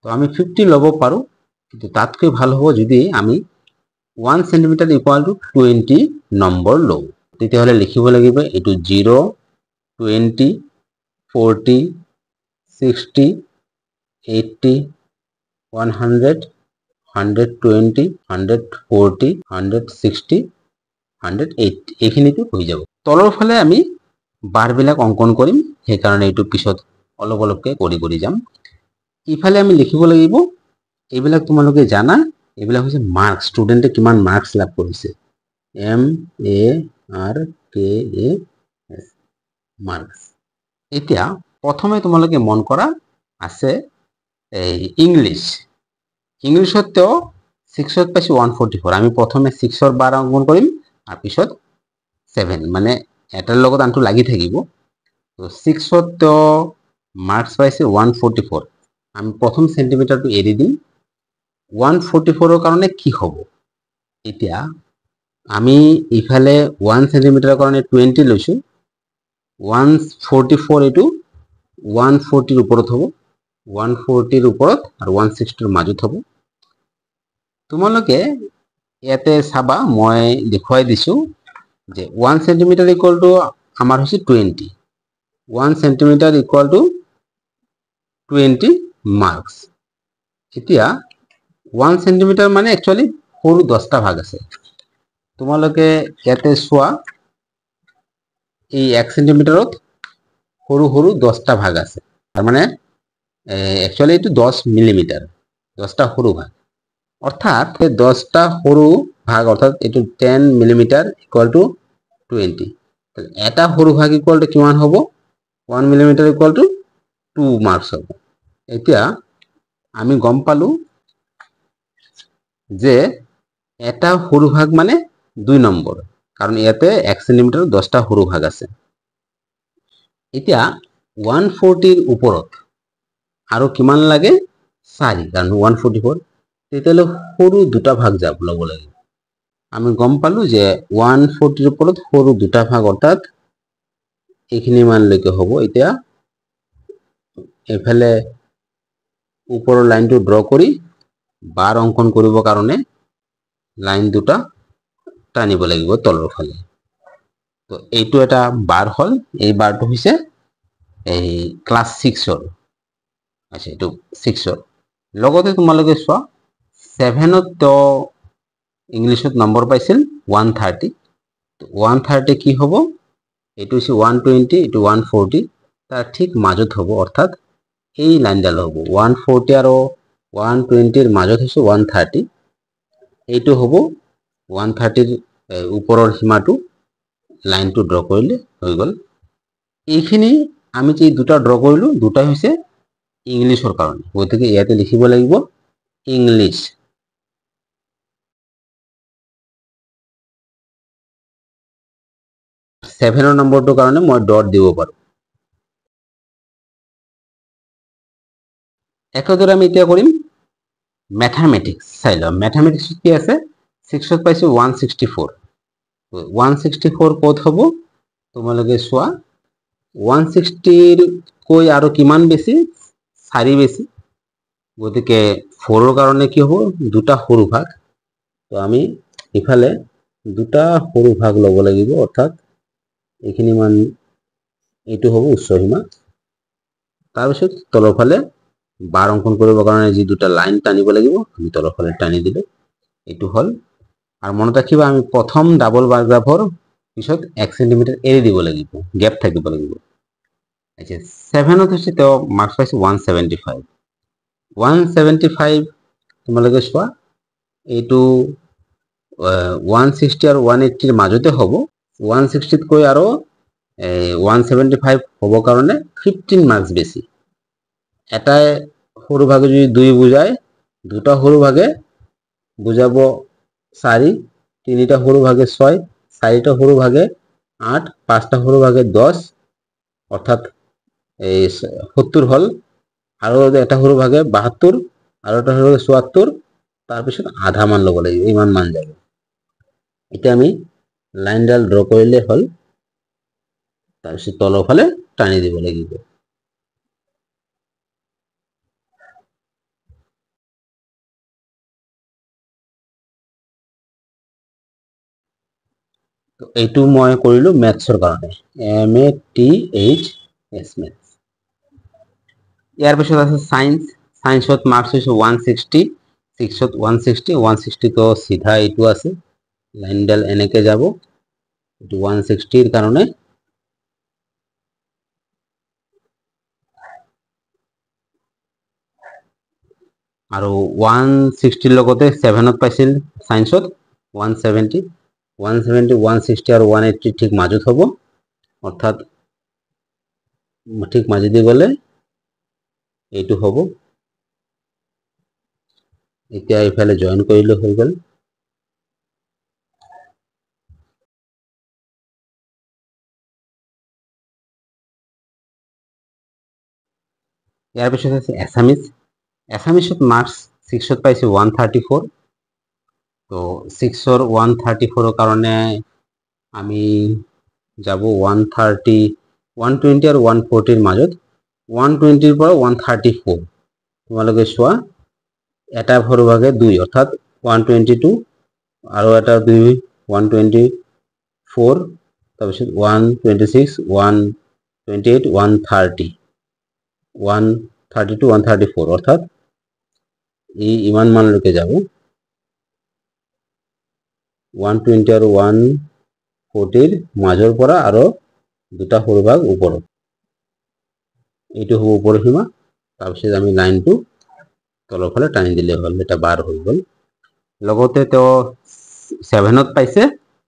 তো আমি 50 ল'ব পাৰোঁ, কিন্তু তাতকৈ ভাল হ'ব যদি আমি 1 সেন্টিমিটাৰ ইকুয়াল টু 20 নম্বৰ লওঁ। তেতিয়াহ'লে লিখিব লাগিব এইটো 0, 20, 40, 60, 80, 100, 120, 140, 160, 180 এইখিনিতো হৈ যাব। তলৰ ফালে আমি বাৰবিলাক অংকন কৰিম, সেইকাৰণে এইটো পিছত অলপ অলপকৈ কৰি যাম। ইফালে আমি লিখিব লাগিব এইবিলাক তোমালোকে জানা, এইবিলাক হৈছে মাৰ্কস, ষ্টুডেণ্টে কিমান মাৰ্কস লাভ কৰিছে। MARKS marks. এতিয়া প্ৰথমে তোমালোকে মন কৰা আছে এই ইংলিছত তেওঁ 6ত পাইছে 144। আমি প্ৰথমে 6ৰ বাৰ অংকন কৰিম আৰু পিছত 7, মানে এটাৰ লগত আনটো লাগি থাকিব। তো 6ত তেওঁ মাৰ্কস পাইছে 144। আমি প্ৰথম সেন্টিমিটাৰটো এৰি দিম, 144 কাৰণে কি হ'ব এতিয়া আমি ইফালে 1 সেন্টিমিটাৰৰ কাৰণে 20 লৈছো 144 এইটো 140 ৰ ওপৰত হ'ব 140 ৰ ওপৰত আৰু 160 ৰ মাজত হ'ব তোমালোকে ইয়াতে চাবা মই দেখুৱাই দিছো যে 1 সেন্টিমিটাৰ ইকুয়াল টু আমাৰ হৈছে 20 1 সেন্টিমিটাৰ ইকুয়াল টু 20 মাৰ্কস এতিয়া 1 সেন্টিমিটাৰ মানে একচুয়ালি সৰু 10টা ভাগ আছে তোমালোকে ইয়াতে চোৱা এই 1 সেন্টিমিটাৰত সৰু সৰু 10টা ভাগ আছে তাৰ মানে একচুয়ালি এটো 10 মিলিমিটাৰ 10টা সৰু ভাগ অৰ্থাৎ 10টা সৰু ভাগ অৰ্থাৎ এটো 10 মিলিমিটাৰ ইকুয়াল টু 20 তাহলে এটা সৰু ভাগ ইকুয়াল টু কিমান হ'ব 1 মিলিমিটার ইকুয়াল টু 2 মার্কস হ'ব এতিয়া আমি গম পালো যে এটা সৰু ভাগ মানে 2 নম্বৰ কাৰণ ইয়াতে 1 সেন্টিমিটাৰ 10টা সৰু ভাগ আছে এতিয়া 140 ৰ ওপৰত আৰু কিমান লাগে 4 কাৰণ 144 তেতিয়ালে সৰু দুটা ভাগ যাব লব লাগে আমি গম পালো যে 140 ৰ ওপৰত সৰু দুটা ভাগ অৰ্থাৎ এইখিনি মান লৈকে হ'ব এতিয়া এফালে ওপৰৰ লাইনটো ড্ৰ কৰি বাৰ অঙ্কন কৰিব কাৰণে লাইন দুটা টানিব লাগিব তলৰ ফালে তো এইটো এটা বাৰ হল এই বাৰটো হৈছে এই ক্লাস 6 ৰ আচ্ছা এইটো 6 ৰ লগতে তোমালোকে চোৱা 7 ত ইংলিশত নম্বৰ পাইছিল 130 তো 130 কি হ'ব এটো হৈছে 120 এটো 140 তার ঠিক মাজত হ'ব অর্থাৎ এই লাইনডাল হ'ব 140 আৰু 120 এৰ মাজত হৈছে 130 এইটো হ'ব 130 এৰ উপৰৰ সীমাটো লাইনটো ড্ৰ কৰিলে হৈ গল এইখিনি আমি যে দুটা ড্ৰ কৰিলো দুটা হৈছে ইংলিশৰ কাৰণে গতিকে ইয়াতে লিখিব লাগিব ইংলিশ 7 ৰ নম্বৰটোৰ কাৰণে মই ডট দিব পাৰো একদৰে আমি এতিয়া কৰিম ম্যাথমেটিক্স চাই লও ম্যাথমেটিক্স কি আছে 6 ত পাইছো 164 164 কত হ'ব তোমালোকে চোৱা 160 কৈ আৰু কিমান বেছি 4 বেছি গতিকে 4 ৰ কাৰণে কি হ'ব দুটা সৰু ভাগ তো আমি ইফালে দুটা সৰু ভাগ লব লাগিব অৰ্থাৎ এইখিনি মান এইটো হ'ব উচ্চ সীমা তাৰ পিছত তলৰ ফালে বাৰ অঙ্কন কৰিবৰ কাৰণে যি দুটা লাইন টানিব লাগিব আমি তলৰ ফালে টানি দিলে এইটো হল আৰু মনত ৰাখিবা আমি প্ৰথম ডাবল বাৰ গ্ৰাফৰ পিছত 1 সেন্টিমিটাৰ এৰি দিব লাগিব গ্যাপ থাকিব লাগিব আচ্ছা 7 ত হৈছে তো মার্কস পাইছে 175 175 তোমালোকে চোৱা এইটো 160 আৰু 180 ৰ মাজতে হ'ব 160 ত কৈ আৰু 175 হ'ব কাৰণে 15 মাৰ্কস বেছি এটাই সৰু ভাগে যদি 2 বুজায় দুটা সৰু ভাগে বুজাব 4 তিনিটা সৰু ভাগে 6 চাৰিটা সৰু ভাগে 8 পাঁচটা সৰু ভাগে 10 অৰ্থাৎ এই 70 হল আৰু এটা সৰু ভাগে 72 আৰু এটা সৰু ভাগে 74 তাৰ পিছত আধা মান লব লাগিব ইমান মান যাব এতিয়া আমি লাইনডাল ড্ৰ কৰিলে হল তাৰ পিছত তলৰ ফালে টানি দিব লাগিব তো এইটো মই কৰিলো ম্যাথছৰ কাৰণে MATHS ম্যাথছ ইয়াৰ পিছত আছে সায়েন্স সায়েন্সত মার্কস হৈছে 160 6ত 160 160 তো সিধা এইটো আছে লাইনডাল এনেকে যাব এটো 160 এর কারণে আৰু 160 এৰ লগতে 7 ত পাইছিল সায়েন্সত 170 170 160 আৰু 180 ঠিক মাজত হ'ব অর্থাৎ ঠিক মাজে দি গলে এইটো হ'ব এতিয়া ইফালে জয়েন কৰিলে হৈ গল ইয়াৰ পিছত আছে এছামিজ এছামিজত মাৰ্কস 6ত পাইছে 134 তো 6ৰ 134ৰ কাৰণে আমি যাব 130 120 আৰু 140ৰ মাজত 120ৰ পৰা 134 তোমালোকে চোৱা এটা সৰু ভাগে 2 অৰ্থাৎ 122 আৰু এটা 2 124 তাৰপিছত 126 128 130 132 134 অৰ্থাৎ এই ইমান মানলৈকে যাব 120 আৰু 140ৰ মাজৰ পৰা আৰু দুটা সৰু ভাগ ওপৰত এইটো হ'ব ওপৰৰ সীমা তাৰপিছত আমি লাইনটো তলৰ ফালে টানি দিলে হ'ল এটা বাৰ হৈ গ'ল লগতে তো 7ত পাইছে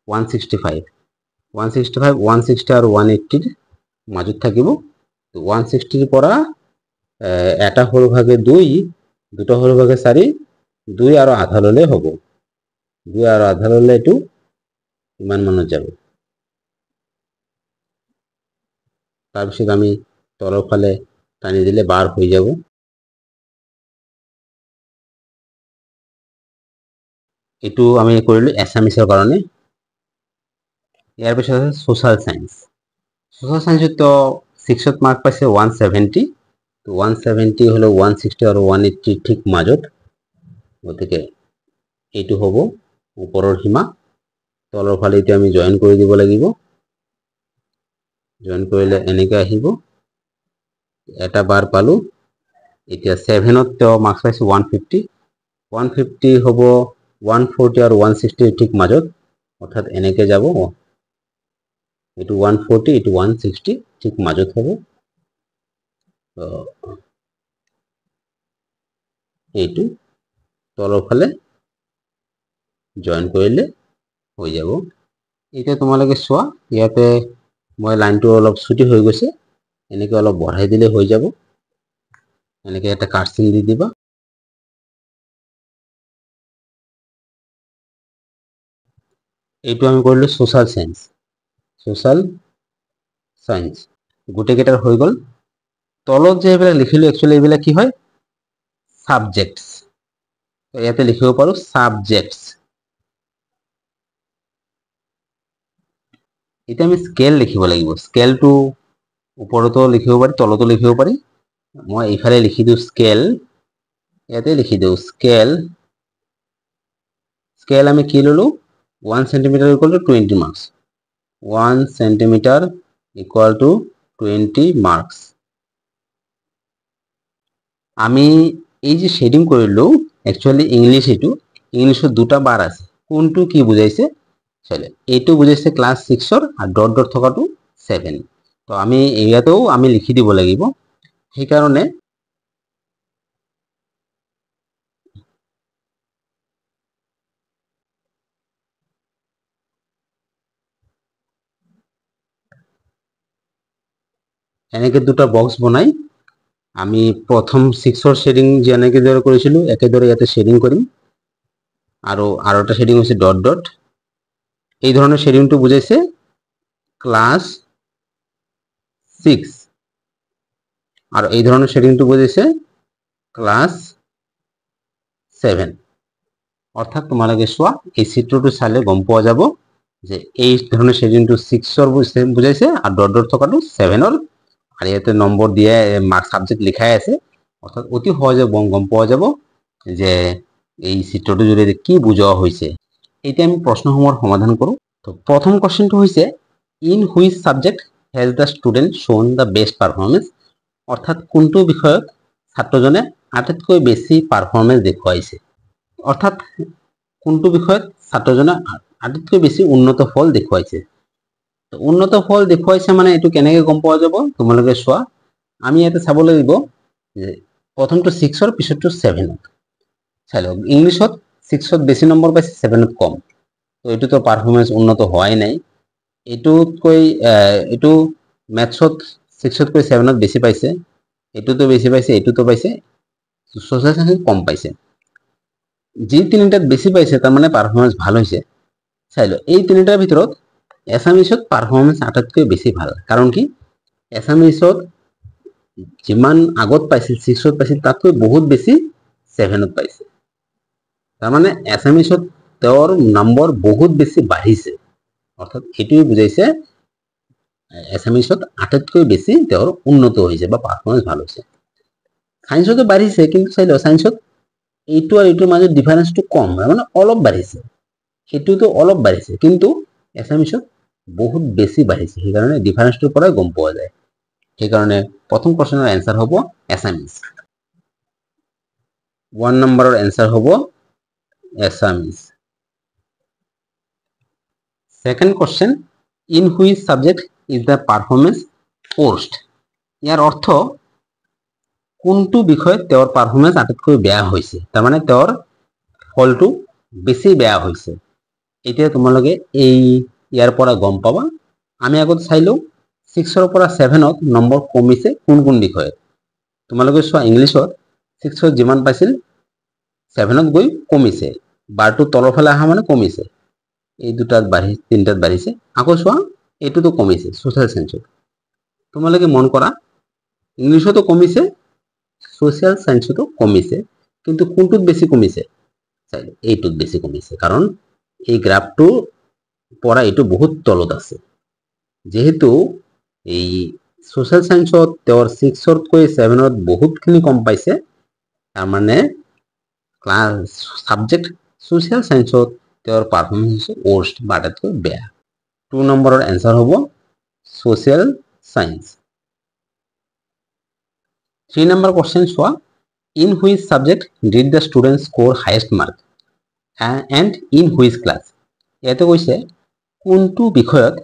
165 160 আৰু 180ৰ মাজত থাকিব 160ৰ পৰা এটা সৰু ভাগে 2 দুটা সৰু ভাগে 4 2 আৰু আধা ললে হ'ব 2 আৰু আধা ললে এটো ইমান মানত যাব তাৰপিছত আমি তলৰ ফালে টানি দিলে বাৰ হৈ যাব এটো আমি কৰিলো এছামিছৰ কাৰণে ইয়াৰ পিছত আছে সোশ্যাল সায়েন্স তো 6ত মাৰ্ক পাইছে 170 তো 170 হলো 160 আৰু 180 ঠিক মাজত গতিকে এইটো হ'ব ওপৰৰ সীমা তলৰ ফালে এতিয়া আমি জয়েন কৰি দিব লাগিব জয়েন কৰিলে এনেকৈ আহিব এটা বাৰ পালো এতিয়া 7ত তো মাৰ্কস পাইছে 150 150 হ'ব 140 আৰু 160 ঠিক মাজত অৰ্থাৎ এনেকৈ যাব এটো 140 এটো 160 ঠিক মাজত হ'ব এইটো তলৰ ফালে জয়েন কৰিলে হৈ যাব এতিয়া তোমালোকে চোৱা ইয়াতে মই লাইনটো অলপ ছুটি হৈ গৈছে এনেকৈ অলপ বঢ়াই দিলে হৈ যাব এনেকৈ এটা কাটচিন দি দিবা এইটো আমি কৰিলো সোশ্যাল সায়েন্স গোটে কেইটাৰ হৈ গ'ল তলত যে এইবিলাক লিখিলো একচুয়ালি এইবিলাক কি হয় সাবজেক্টস তো ইয়াতে লিখিব পাৰো সাবজেক্টস এতিয়া আমি স্কেল লিখিব লাগিব স্কেলটো ওপৰতো লিখিব পাৰি তলতো লিখিব পাৰি মই এইফালে লিখি দিও স্কেল ইয়াতে লিখি দিও স্কেল আমি কি ললো 1 cm equal to 20 marks 1 cm equal to 20 marks আমি এই যে শেডিং কৰিলো একচুয়ালি ইংলিশ এটো ইংলিশত দুটা বাৰ আছে কোনটো কি বুজাইছে চলে এইটো বুজাইছে ক্লাস 6 ৰ আৰু ডট ডট থকাটো 7 তো আমি এয়াতেও আমি লিখি দিব লাগিব সেই কাৰণে এনেকে দুটা বক্স বনাই আমি প্ৰথম 6ৰ শেডিং যেনেকে দৰে কৰিছিলো একেদৰে ইয়াতে শেডিং কৰিম আৰু এটা শেডিং হৈছে ডট ডট এই ধৰণৰ শেডিংটো বুজাইছে ক্লাস 6 আৰু এই ধৰণৰ শেডিংটো বুজাইছে ক্লাস 7 অৰ্থাৎ তোমালোকে চোৱা এই চিত্ৰটো চালে গম পোৱা যাব যে এই ধৰণৰ শেডিংটো 6ৰ বুজাইছে আৰু ডট ডট থকাটো 7ৰ আর ইয়াতে নম্বর দিয়ে মার্ক সাবজেক্ট লেখাই আছে অর্থাৎ অতি সহজে গম পাওয়া যাব যে এই চিত্রটো জুড়ে কি বুঝাওয়া হয়েছে এতিয়া আমি প্ৰশ্নসমূহৰ সমাধান কৰো তো প্রথম কোশ্চেনটো হৈছে in which subject has the student শোন দ্য বেস্ট পারফরমেন্স অর্থাৎ কোনটো বিষয়ত ছাত্রজনে আটাইতকৈ বেছি পারফরমেন্স দেখুৱাইছে অৰ্থাৎ কোনটো বিষয়ত ছাত্ৰজনে আটাইতকৈ বেছি উন্নত ফল দেখুৱাইছে উন্নত ফল দেখুৱাইছে মানে এটো কেনেকৈ গম পোৱা যাব তোমালোকে চোৱা আমি ইয়াতে চাব লাগিব যে প্ৰথমটো 6ৰ পিছৰটো 7ত চাই লওক ইংলিশত 6ত বেছি নম্বৰ পাইছে 7ত কম তো এটো তো পাৰফৰমেন্স উন্নত হোৱাই নাই এটো ম্যাথছত 6ত কৈ 7ত বেছি পাইছে এটোতো বেছি পাইছে এটোতো পাইছে সোশ্যাল সায়েন্সত কম পাইছে যি তিনিটাত বেছি পাইছে তাৰ মানে পাৰফৰমেন্স ভাল হৈছে চাই লওক এই তিনিটাৰ ভিতৰত এছামিছত পাৰফৰমেন্স আটাইতকৈ বেছি ভাল কাৰণ কি এছামিছত যিমান আগত পাইছিল 6ত পাইছিল তাতকৈ বহুত বেছি 7ত পাইছে তাৰ মানে এছামিছত তেওঁৰ নম্বৰ বহুত বেছি বাঢ়িছে, অৰ্থাৎ এইটোৱে বুজাইছে এছামিছত আটাইতকৈ বেছি তেওঁৰ উন্নত হৈছে বা পাৰফৰ্মেন্স ভাল হৈছে। সায়েন্সতো বাঢ়িছে, কিন্তু চাই লও সায়েন্সত এইটো আৰু এইটোৰ মাজত ডিফাৰেন্সটো কম, মানে অলপ বাঢ়িছে, সেইটোতো অলপ বাঢ়িছে, কিন্তু এছামিছত বহুত বেছি বাঢ়িছে, সেইকাৰণে ডিফাৰেন্সটোৰ পৰাই গম পোৱা যায়। সেইকাৰণে প্ৰথম কোৱেশ্চনৰ এনসাৰ হ'ব এছামিজ। 1 নম্বৰৰ এনসাৰ হ'ব Assamese. Second question, in which subject is the performance worst. ইয়াৰ অৰ্থ কোনটো বিষয়ত তেওঁৰ পাৰফৰমেন্স আটাইতকৈ বেয়া হৈছে, তাৰমানে তেওঁৰ ফলটো বেছি বেয়া হৈছে। এতিয়া তোমালোকে এই ইয়াৰ পৰা গম পাবা। আমি আগত চাইলো 6ৰ পৰা 7ত নম্বৰ কমিছে কোন কোন বিষয়ত। তোমালোকে চোৱা ইংলিছত 6ত যিমান পাইছিল 7ত গৈ কমিছে, বাৰটো তলৰ ফালে অহা মানে কমিছে, এই দুটাত বাঢ়ি 3টাত বাঢ়িছে। আকৌ চোৱা এইটোতো কমিছে সোশ্যাল সায়েন্সত। তোমালোকে মন কৰা ইংলিছতো কমিছে, সোশ্যাল সায়েন্সতো কমিছে, কিন্তু কোনটোত বেছি কমিছে? এইটোত বেছি কমিছে, কাৰণ এই গ্ৰাফটো পৰা এইটো বহুত তলত আছে। যেহেতু এই সোশ্যাল সায়েন্সত তেওঁৰ 6তকৈ 7ত বহুতখিনি কম পাইছে, তাৰমানে ক্লাছ সাবজেক্ট সোশ্যাল সায়েন্সত তেওঁৰ পাৰফৰমেন্স হৈছে ওৰ্স্ট বা আটাইতকৈ বেয়া। 2 নম্বৰৰ এনসাৰ হ'ব সোশ্যাল সায়েন্স। 3 নম্বৰ কোৱেশ্চন চোৱা, in which subject did the student score highest mark and in which class. ইয়াতে কৈছে কোনটো বিষয়ত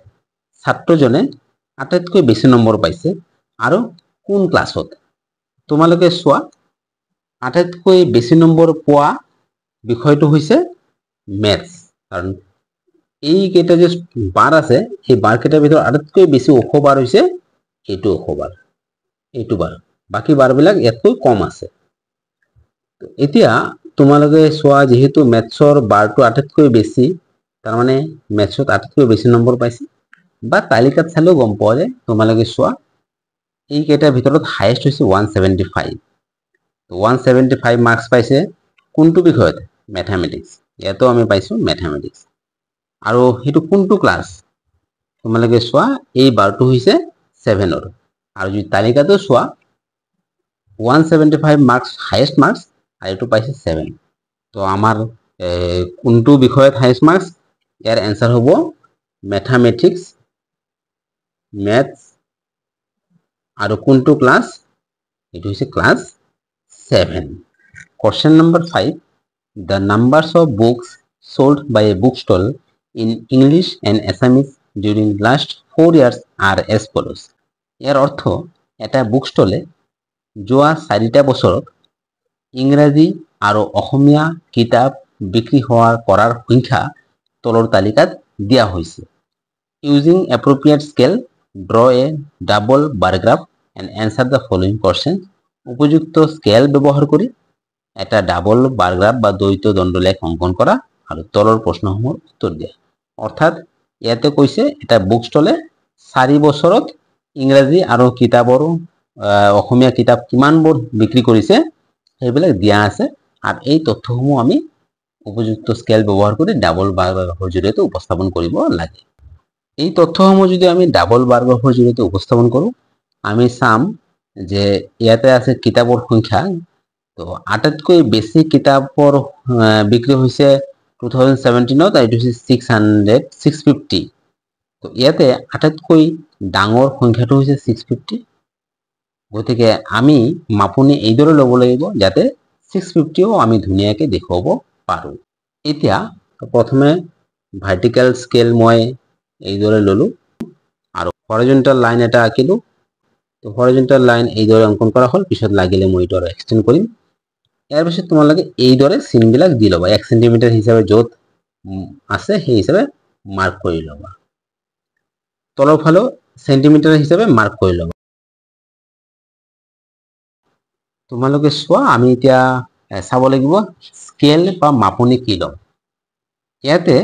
ছাত্ৰজনে আটাইতকৈ বেছি নম্বৰ পাইছে আৰু কোন ক্লাছত। তোমালোকে চোৱা আটাইতকৈ বেছি নম্বৰ পোৱা বিষয়টো হৈছে মেথছ, কাৰণ এই কেইটা যে বাৰ আছে সেই বাৰ কেইটাৰ ভিতৰত আটাইতকৈ বেছি ওখ বাৰ হৈছে এইটো ওখ বাৰ, এইটো বাৰ, বাকী বাৰবিলাক ইয়াতকৈ কম আছে। এতিয়া তোমালোকে চোৱা যেহেতু মেথছৰ বাৰটো আটাইতকৈ বেছি, তাৰমানে মেথছত আটাইতকৈ বেছি নম্বৰ পাইছে, বা তালিকাত চালেও গম পোৱা যায়। তোমালোকে চোৱা এই কেইটাৰ ভিতৰত হাইয়েষ্ট হৈছে 175। 175 মাৰ্কস পাইছে কোনটো বিষয়ত? মেথামেটিক্স। ইয়াতো আমি পাইছো মেথামেটিক্স। আৰু সেইটো কোনটো ক্লাছ? তোমালোকে চোৱা এই বাৰটো হৈছে 7ৰ, আৰু যদি তালিকাটো চোৱা 175 মাৰ্কস হাইয়েষ্ট মাৰ্কস, আৰু এইটো পাইছে 7। তো আমাৰ কোনটো বিষয়ত হাইয়েষ্ট মাৰ্কস? ইয়াৰ এনসাৰ হ'ব মেথামেটিক্স, মেথছ, আৰু কোনটো ক্লাছ? এইটো হৈছে class 7। Question number 5, the numbers of books sold by a bookstall in English and Assamese during last 4 years are as follows. ইয়াৰ অৰ্থ এটা বুকষ্টলে যোৱা 4টা বছৰত ইংৰাজী আৰু অসমীয়া কিতাপ বিক্ৰী কৰাৰ সংখ্যা তলৰ তালিকাত দিয়া হৈছে। Using appropriate scale, draw a double bar graph and answer the following question. উপযুক্ত স্কেল ব্যৱহাৰ কৰি এটা ডাবল বাৰ গ্ৰাফ বা দ্বৈত দণ্ডলেখ অংকন কৰা আৰু তলৰ প্ৰশ্নসমূহৰ উত্তৰ দিয়া। অৰ্থাৎ ইয়াতে কৈছে এটা বুকষ্টলে 4 বছৰত ইংৰাজী আৰু কিতাপৰ অসমীয়া কিতাপ কিমানবোৰ বিক্ৰী কৰিছে সেইবিলাক দিয়া আছে, আৰু এই তথ্যসমূহ আমি উপযুক্ত স্কেল ব্যৱহাৰ কৰি ডাবল বাৰ গ্ৰাফৰ জৰিয়তে উপস্থাপন কৰিব লাগে। এই তথ্যসমূহ যদি আমি ডাবল বাৰ গ্ৰাফৰ জৰিয়তে উপস্থাপন কৰোঁ, আমি চাম যে ইয়াতে আছে কিতাপৰ সংখ্যা। তো আটাইতকৈ বেছি কিতাপৰ বিক্ৰী হৈছে 2017ত, এইটো হৈছে 650। তো ইয়াতে আটাইতকৈ ডাঙৰ সংখ্যাটো হৈছে 650। গতিকে আমি মাপনি এইদৰে ল'ব লাগিব যাতে 650ও আমি ধুনীয়াকৈ দেখুৱাব পাৰোঁ। এতিয়া প্ৰথমে ভাৰ্টিকেল স্কেল মই এইদৰে ল'লো আৰু হৰাইজন্টেল লাইন এটা আঁকিলো। তো হৰাইজন্টেল লাইন এইদৰে অংকন কৰা হ'ল, পিছত লাগিলে মই এইটো আৰু এক্সটেণ্ড কৰিম। ইয়াৰ পিছত তোমালোকে এইদৰে চিনবিলাক দি ল'বা, 1 সেণ্টিমিটাৰ হিচাপে য'ত আছে সেই হিচাপে মাৰ্ক কৰি ল'বা, তলৰ ফালেও সেণ্টিমিটাৰ হিচাপে মাৰ্ক কৰি ল'বা। তোমালোকে চোৱা আমি এতিয়া চাব লাগিব স্কেল বা মাপনি কি ল'ম। ইয়াতে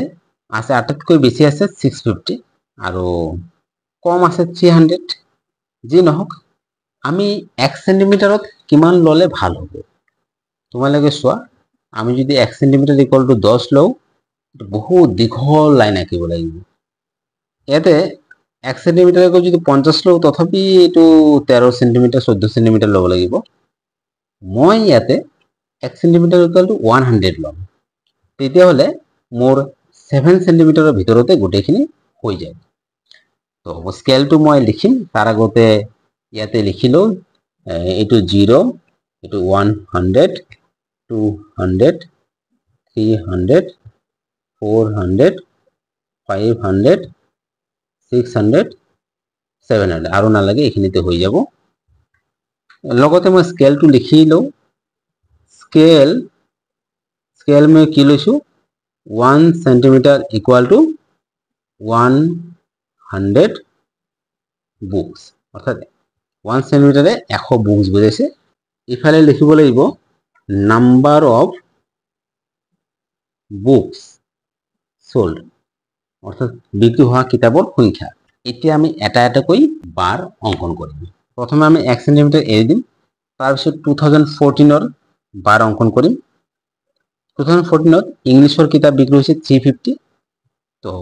আছে আটাইতকৈ বেছি আছে 650 আৰু কম আছে 300। যি নহওক আমি 1 সেণ্টিমিটাৰত কিমান ল'লে ভাল হ'ব। তোমালোকে চোৱা আমি যদি 1 সেন্টিমিটাৰ ইকুয়াল টু 10 লওঁ বহুত দীঘল লাইন আঁকিব লাগিব ইয়াতে 1 সেন্টিমিটাৰকৈ যদি 50 লওঁ তথাপি এইটো 13 সেন্টিমিটাৰ 14 সেন্টিমিটাৰ ল'ব লাগিব মই ইয়াতে 1 সেন্টিমিটাৰ ইকুয়াল টু 100 লম তেতিয়া হলে মোৰ 7 সেন্টিমিটাৰৰ ভিতৰতে গোটেইখিনি হৈ যায় তো স্কেলটো মই লিখিম তাৰ আগতে ইয়াতে লিখিলো এইটো 0 এইটো 100 200 300 400 500 600 700 আৰু নালাগে এইখিনিতে হৈ যাব লগতে মই স্কেলটো লিখি লওঁ স্কেল মই কি লৈছো 1 সেন্টিমিটাৰ ইকুয়াল টু 100 বুকস অর্থাৎ 1 সেন্টিমিটারে 100 বুকস বুঝাইছে ইফালে লিখিব লাগিব নাম্বার অফ বুকস সোল্ড অর্থাৎ বিক্রি হওয়া কিতাপৰ সংখ্যা এতিয়া আমি এটা এটাকৈ বাৰ অঙ্কন কৰিম প্ৰথমে আমি 1 সেন্টিমিটাৰ এৰি দিম তাৰপিছত 2014 ৰ বাৰ অঙ্কন কৰিম 2014 ত ইংলিছৰ কিতাপ বিক্ৰি হৈছে 350 তো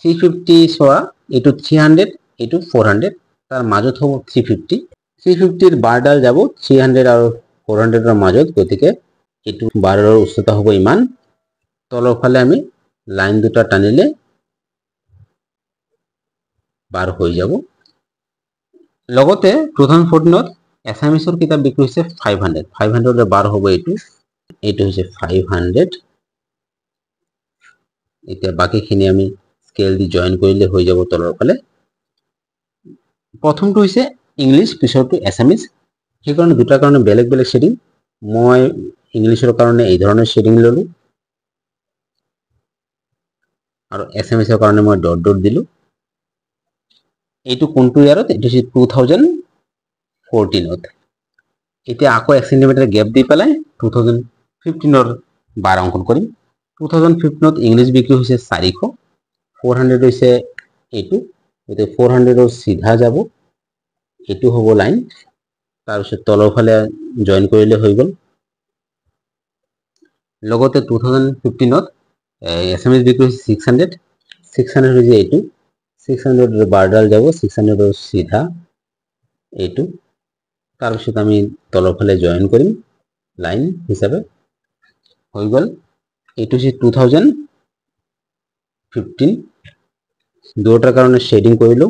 350 চোৱা এইটো 300 এইটো 400 তাৰ মাজত হ'ব 350 350 ৰ বাৰডাল যাব 300 আৰু 400 ৰ মাজত গতিকে এইটো বাৰৰ উচ্চতা হ'ব ইমান তলৰ ফালে আমি লাইন দুটা টানিলে বাৰ হৈ যাব লগতে 2014 ত এছামিছৰ কিতাপ বিক্ৰি হৈছে 500 500 ৰ বাৰ হ'ব এইটো হৈছে 500 এতিয়া বাকিখিনি আমি স্কেল দি জয়েন কৰিলে হৈ যাব তলৰ ফালে প্ৰথমটো হৈছে ইংলিছ পিছৰটো এছামিছ সেইকাৰণে দুটা কাৰণে বেলেগ বেলেগ শেডিং মই ইংলিছৰ কাৰণে এই ধৰণৰ শেডিং ললো আৰু এছামিছৰ কাৰণে মই ডট ডট দিলো এইটো কোনটো ইয়াৰত এইটো হৈছে 2014 ত এতিয়া আকৌ 1 সেন্টিমিটাৰ গ্যাপ দি পেলাই 2015 ৰ বাৰ অঙ্কন কৰিম 2015 ত ইংলিছ বিক্ৰি হৈছে 400 400 হৈছে এইটো এতে 400 ৰ সিধা যাব এইটো হ'ব লাইন তাৰপিছত তলৰ ফালে জয়েন কৰিলে হৈ গল লগতে 2015 ত এছামিছ বিক্ৰি হৈছে 600 600 হৈছে এইটো 600 ৰ বাৰডাল যাব 600 ৰ সিধা এইটো তাৰপিছত আমি তলৰ ফালে জয়েন কৰিম লাইন হিচাপে হৈ গল এইটো হৈছে 2015 দুটাৰ কাৰণে শেডিং কৰিলো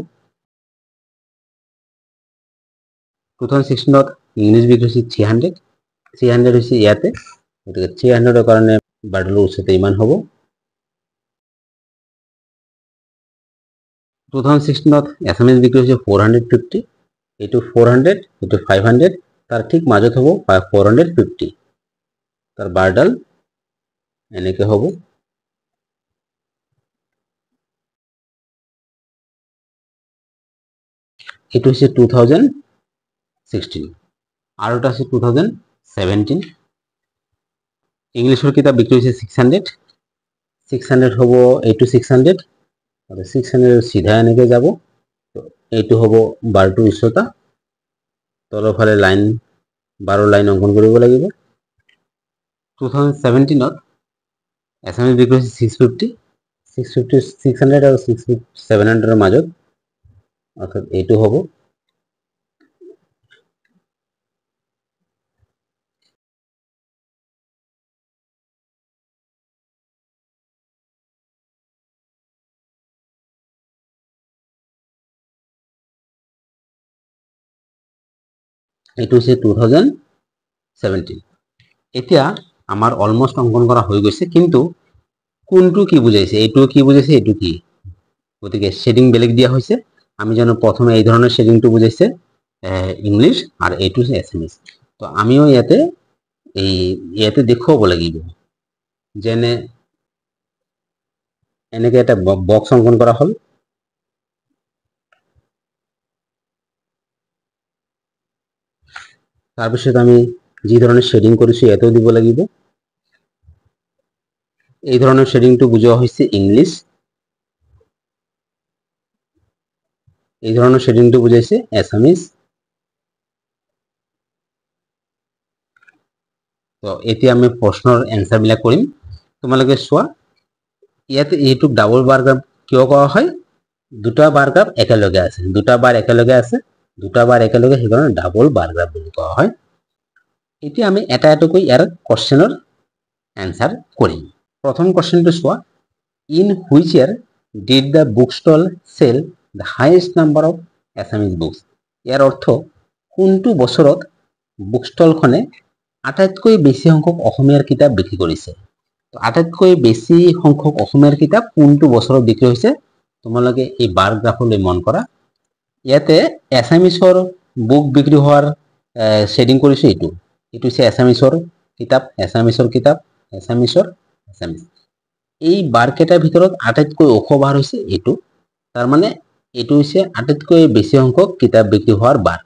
2016 ত ইংলিছ বিক্ৰি হৈছে 300 300 হৈছে ইয়াতে গতিকে 300 ৰ কাৰণে বাৰডালৰ উচ্চতা ইমান হ'ব 2016 ত এছামিছ বিক্ৰি হৈছে 450 এইটো 400 এইটো 500 তাৰ ঠিক মাজত হ'ব 450 তাৰ বাৰডাল এনেকে হ'ব এইটো হৈছে 2016 আৰু এটা আছে 2017 ইংলিছৰ কিতাপ বিক্ৰি হৈছে 600 হ'ব এইটো 600 আৰু 600 ৰ সিধা এনেকে যাব এইটো হ'ব বাৰটো উচ্চতা তলৰ ফালে লাইন 12 লাইন অঙ্কন কৰিব লাগিব 2017 ত এছামিছ বিক্ৰি হৈছে 650 600 আৰু 700 ৰ মাজত অৰ্থাৎ এইটো হ'ব এইটো হৈছে 2017 এতিয়া আমাৰ অলমোস্ট অঙ্কন কৰা হৈ গৈছে কিন্তু কোনটো কি বুঝাইছে এইটো কি বুঝাইছে এইটো কি গতিকে শেডিং বেলেগ দিয়া হৈছে আমি জানো প্ৰথমে এই ধৰণৰ শেডিংটো বুঝাইছে ইংলিশ আৰ এইটো এছামিছ তো আমিও ইয়াতে দেখুৱাব লাগিব যেনে এনেকে এটা বক্স অঙ্কন কৰা হল তাৰপিছত আমি যি ধৰণৰ শেডিং কৰিছো ইয়াতেও দিব লাগিব এই ধৰণৰ শেডিংটো বুজোৱা হৈছে ইংলিশ এই ধৰণৰ শেডিংটো বুজাইছে এছামিছ তো এতিয়া আমি প্ৰশ্নৰ এনসাৰবিলাক কৰিম। তোমালোকে চোৱা, ইয়াতে এইটোক ডাবল বাৰ গ্ৰাফ কিয় কোৱা হয়? দুটা বাৰ গ্ৰাফ একেলগে আছে, দুটা বাৰ একেলগে আছে, দুটা বাৰ একেলগে, সেইকাৰণে ডাবল বাৰ গ্ৰাফ বুলি কোৱা হয়। এতিয়া আমি এটা এটাকৈ ইয়াৰ কোৱেশ্চনৰ এনসাৰ কৰিম। প্ৰথম কোৱেশ্চনটো চোৱা, in which year did the book stall sell the highest number of Assamese books? ইয়াৰ অৰ্থ, কোনটো বছৰত বুক ষ্টলখনে আটাইতকৈ বেছি সংখ্যক অসমীয়াৰ কিতাপ বিক্ৰী কৰিছে? তো আটাইতকৈ বেছি সংখ্যক অসমীয়াৰ কিতাপ কোনটো বছৰত বিক্ৰী হৈছে? তোমালোকে এই বাৰ গ্ৰাফলৈ মন কৰা। ইয়াতে এছামিছৰ বুক বিক্ৰী হোৱাৰ শেডিং কৰিছে এইটো হৈছে এছামিছৰ কিতাপ, এছামিছৰ কিতাপ, এছামিছৰ, এছামিছ। এই বাৰকেইটাৰ ভিতৰত আটাইতকৈ ওখ বাৰ হৈছে এইটো, তাৰমানে এইটো হৈছে আটাইতকৈ বেছি সংখ্যক কিতাপ বিক্ৰী হোৱাৰ বাৰ।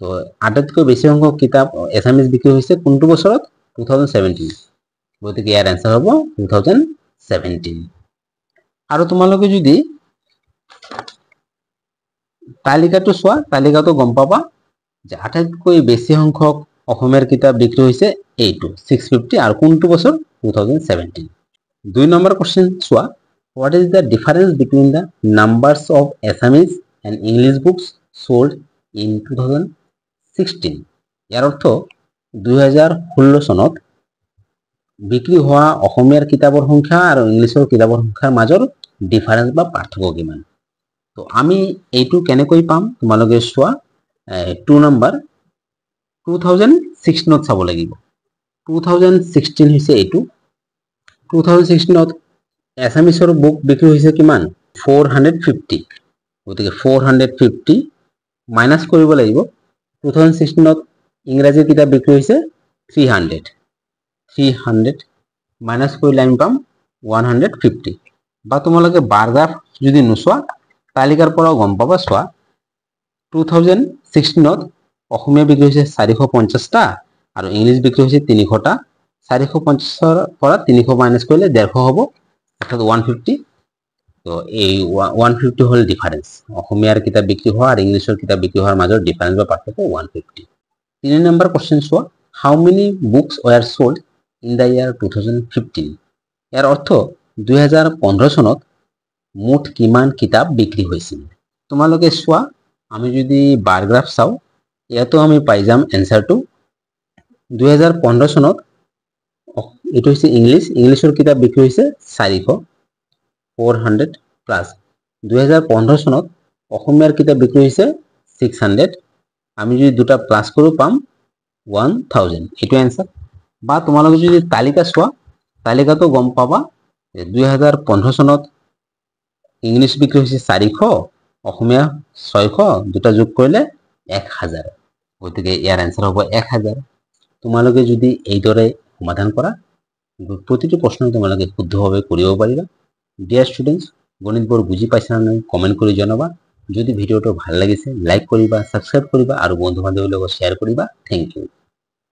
তো আটাইতকৈ বেছি সংখ্যক কিতাপ এছামিছ বিক্ৰী হৈছে কোনটো বছৰত? 2017। গতিকে ইয়াৰ এনসাৰ হ'ব 2017। আৰু তোমালোকে যদি তালিকাটো চোৱা, তালিকাটো গম পাবা যে আটাইতকৈ বেছি সংখ্যক অসমীয়াৰ কিতাপ বিক্ৰী হৈছে এইটো 650, আৰু কোনটো বছৰ? 2017। 2 নম্বৰ কোৱেশ্চন চোৱা, what is the difference between the numbers of Assamese and English books sold in 2016? ইয়াৰ অৰ্থ, 2016 চনত বিক্ৰী হোৱা অসমীয়াৰ কিতাপৰ সংখ্যা আৰু ইংলিছৰ কিতাপৰ সংখ্যাৰ মাজৰ ডিফাৰেন্স বা পাৰ্থক্য কিমান? তো আমি এইটো কেনেকৈ পাম? তোমালোকে চোৱা, 2 নম্বৰ 2016ত চাব লাগিব। 2016 হৈছে এইটো। 2016ত এছামিছৰ বুক বিক্ৰী হৈছে কিমান? 450। গতিকে 450 মাইনাছ কৰিব লাগিব। 2016ত ইংৰাজী কিতাপ বিক্ৰী হৈছে 300 মাইনাছ কৰিলে আমি পাম 150। বা তোমালোকে বাৰ গ্ৰাফ যদি নোচোৱা, তালিকাৰ পৰাও গম পাবা। চোৱা, 2016ত অসমীয়া বিক্ৰী হৈছে 450টা আৰু ইংলিছ বিক্ৰী হৈছে 300টা। 450ৰ পৰা 300 মাইনাছ কৰিলে 150 হ'ব, অৰ্থাৎ 150। তো এই 150 হ'ল ডিফাৰেন্স, অসমীয়াৰ কিতাপ বিক্ৰী হোৱা আৰু ইংলিছৰ কিতাপ বিক্ৰী হোৱাৰ মাজৰ ডিফাৰেন্স বা পাৰ্থক্য 150। 3 নম্বৰ কোৱেশ্চন চোৱা, how many books were sold in the year 2015? ইয়াৰ অৰ্থ, 2015 চনত মুঠ কিমান কিতাপ বিক্ৰী হৈছিল? তোমালোকে চোৱা, আমি যদি বাৰ গ্ৰাফ চাওঁ, ইয়াতো আমি পাই যাম এনসাৰটো। 2015 চনত এইটো হৈছে ইংলিছৰ কিতাপ বিক্ৰী হৈছে 400 প্লাছ 2015 চনত অসমীয়াৰ কিতাপ বিক্ৰী হৈছে 600। আমি যদি দুটা প্লাছ কৰোঁ পাম 1000। এইটো এনসাৰ। বা তোমালোকে যদি তালিকা চোৱা, তালিকাটো গম পাবা যে 2015 চনত ইংলিছ বিক্ৰী হৈছে 400, অসমীয়া 600, দুটা যোগ কৰিলে 1000। গতিকে ইয়াৰ এনসাৰ হ'ব 1000। তোমালোকে যদি এইদৰে সমাধান কৰা, প্ৰতিটো প্ৰশ্ন তোমালোকে শুদ্ধভাৱে কৰিব পাৰিবা। ডিয়াৰ ষ্টুডেণ্টছ, গণিতবোৰ বুজি পাইছা নে নাই কমেণ্ট কৰি জনাবা। যদি ভিডিঅ'টো ভাল লাগিছে লাইক কৰিবা, ছাবস্ক্ৰাইব কৰিবা আৰু বন্ধু বান্ধৱীৰ লগত শ্বেয়াৰ কৰিবা। Thank U.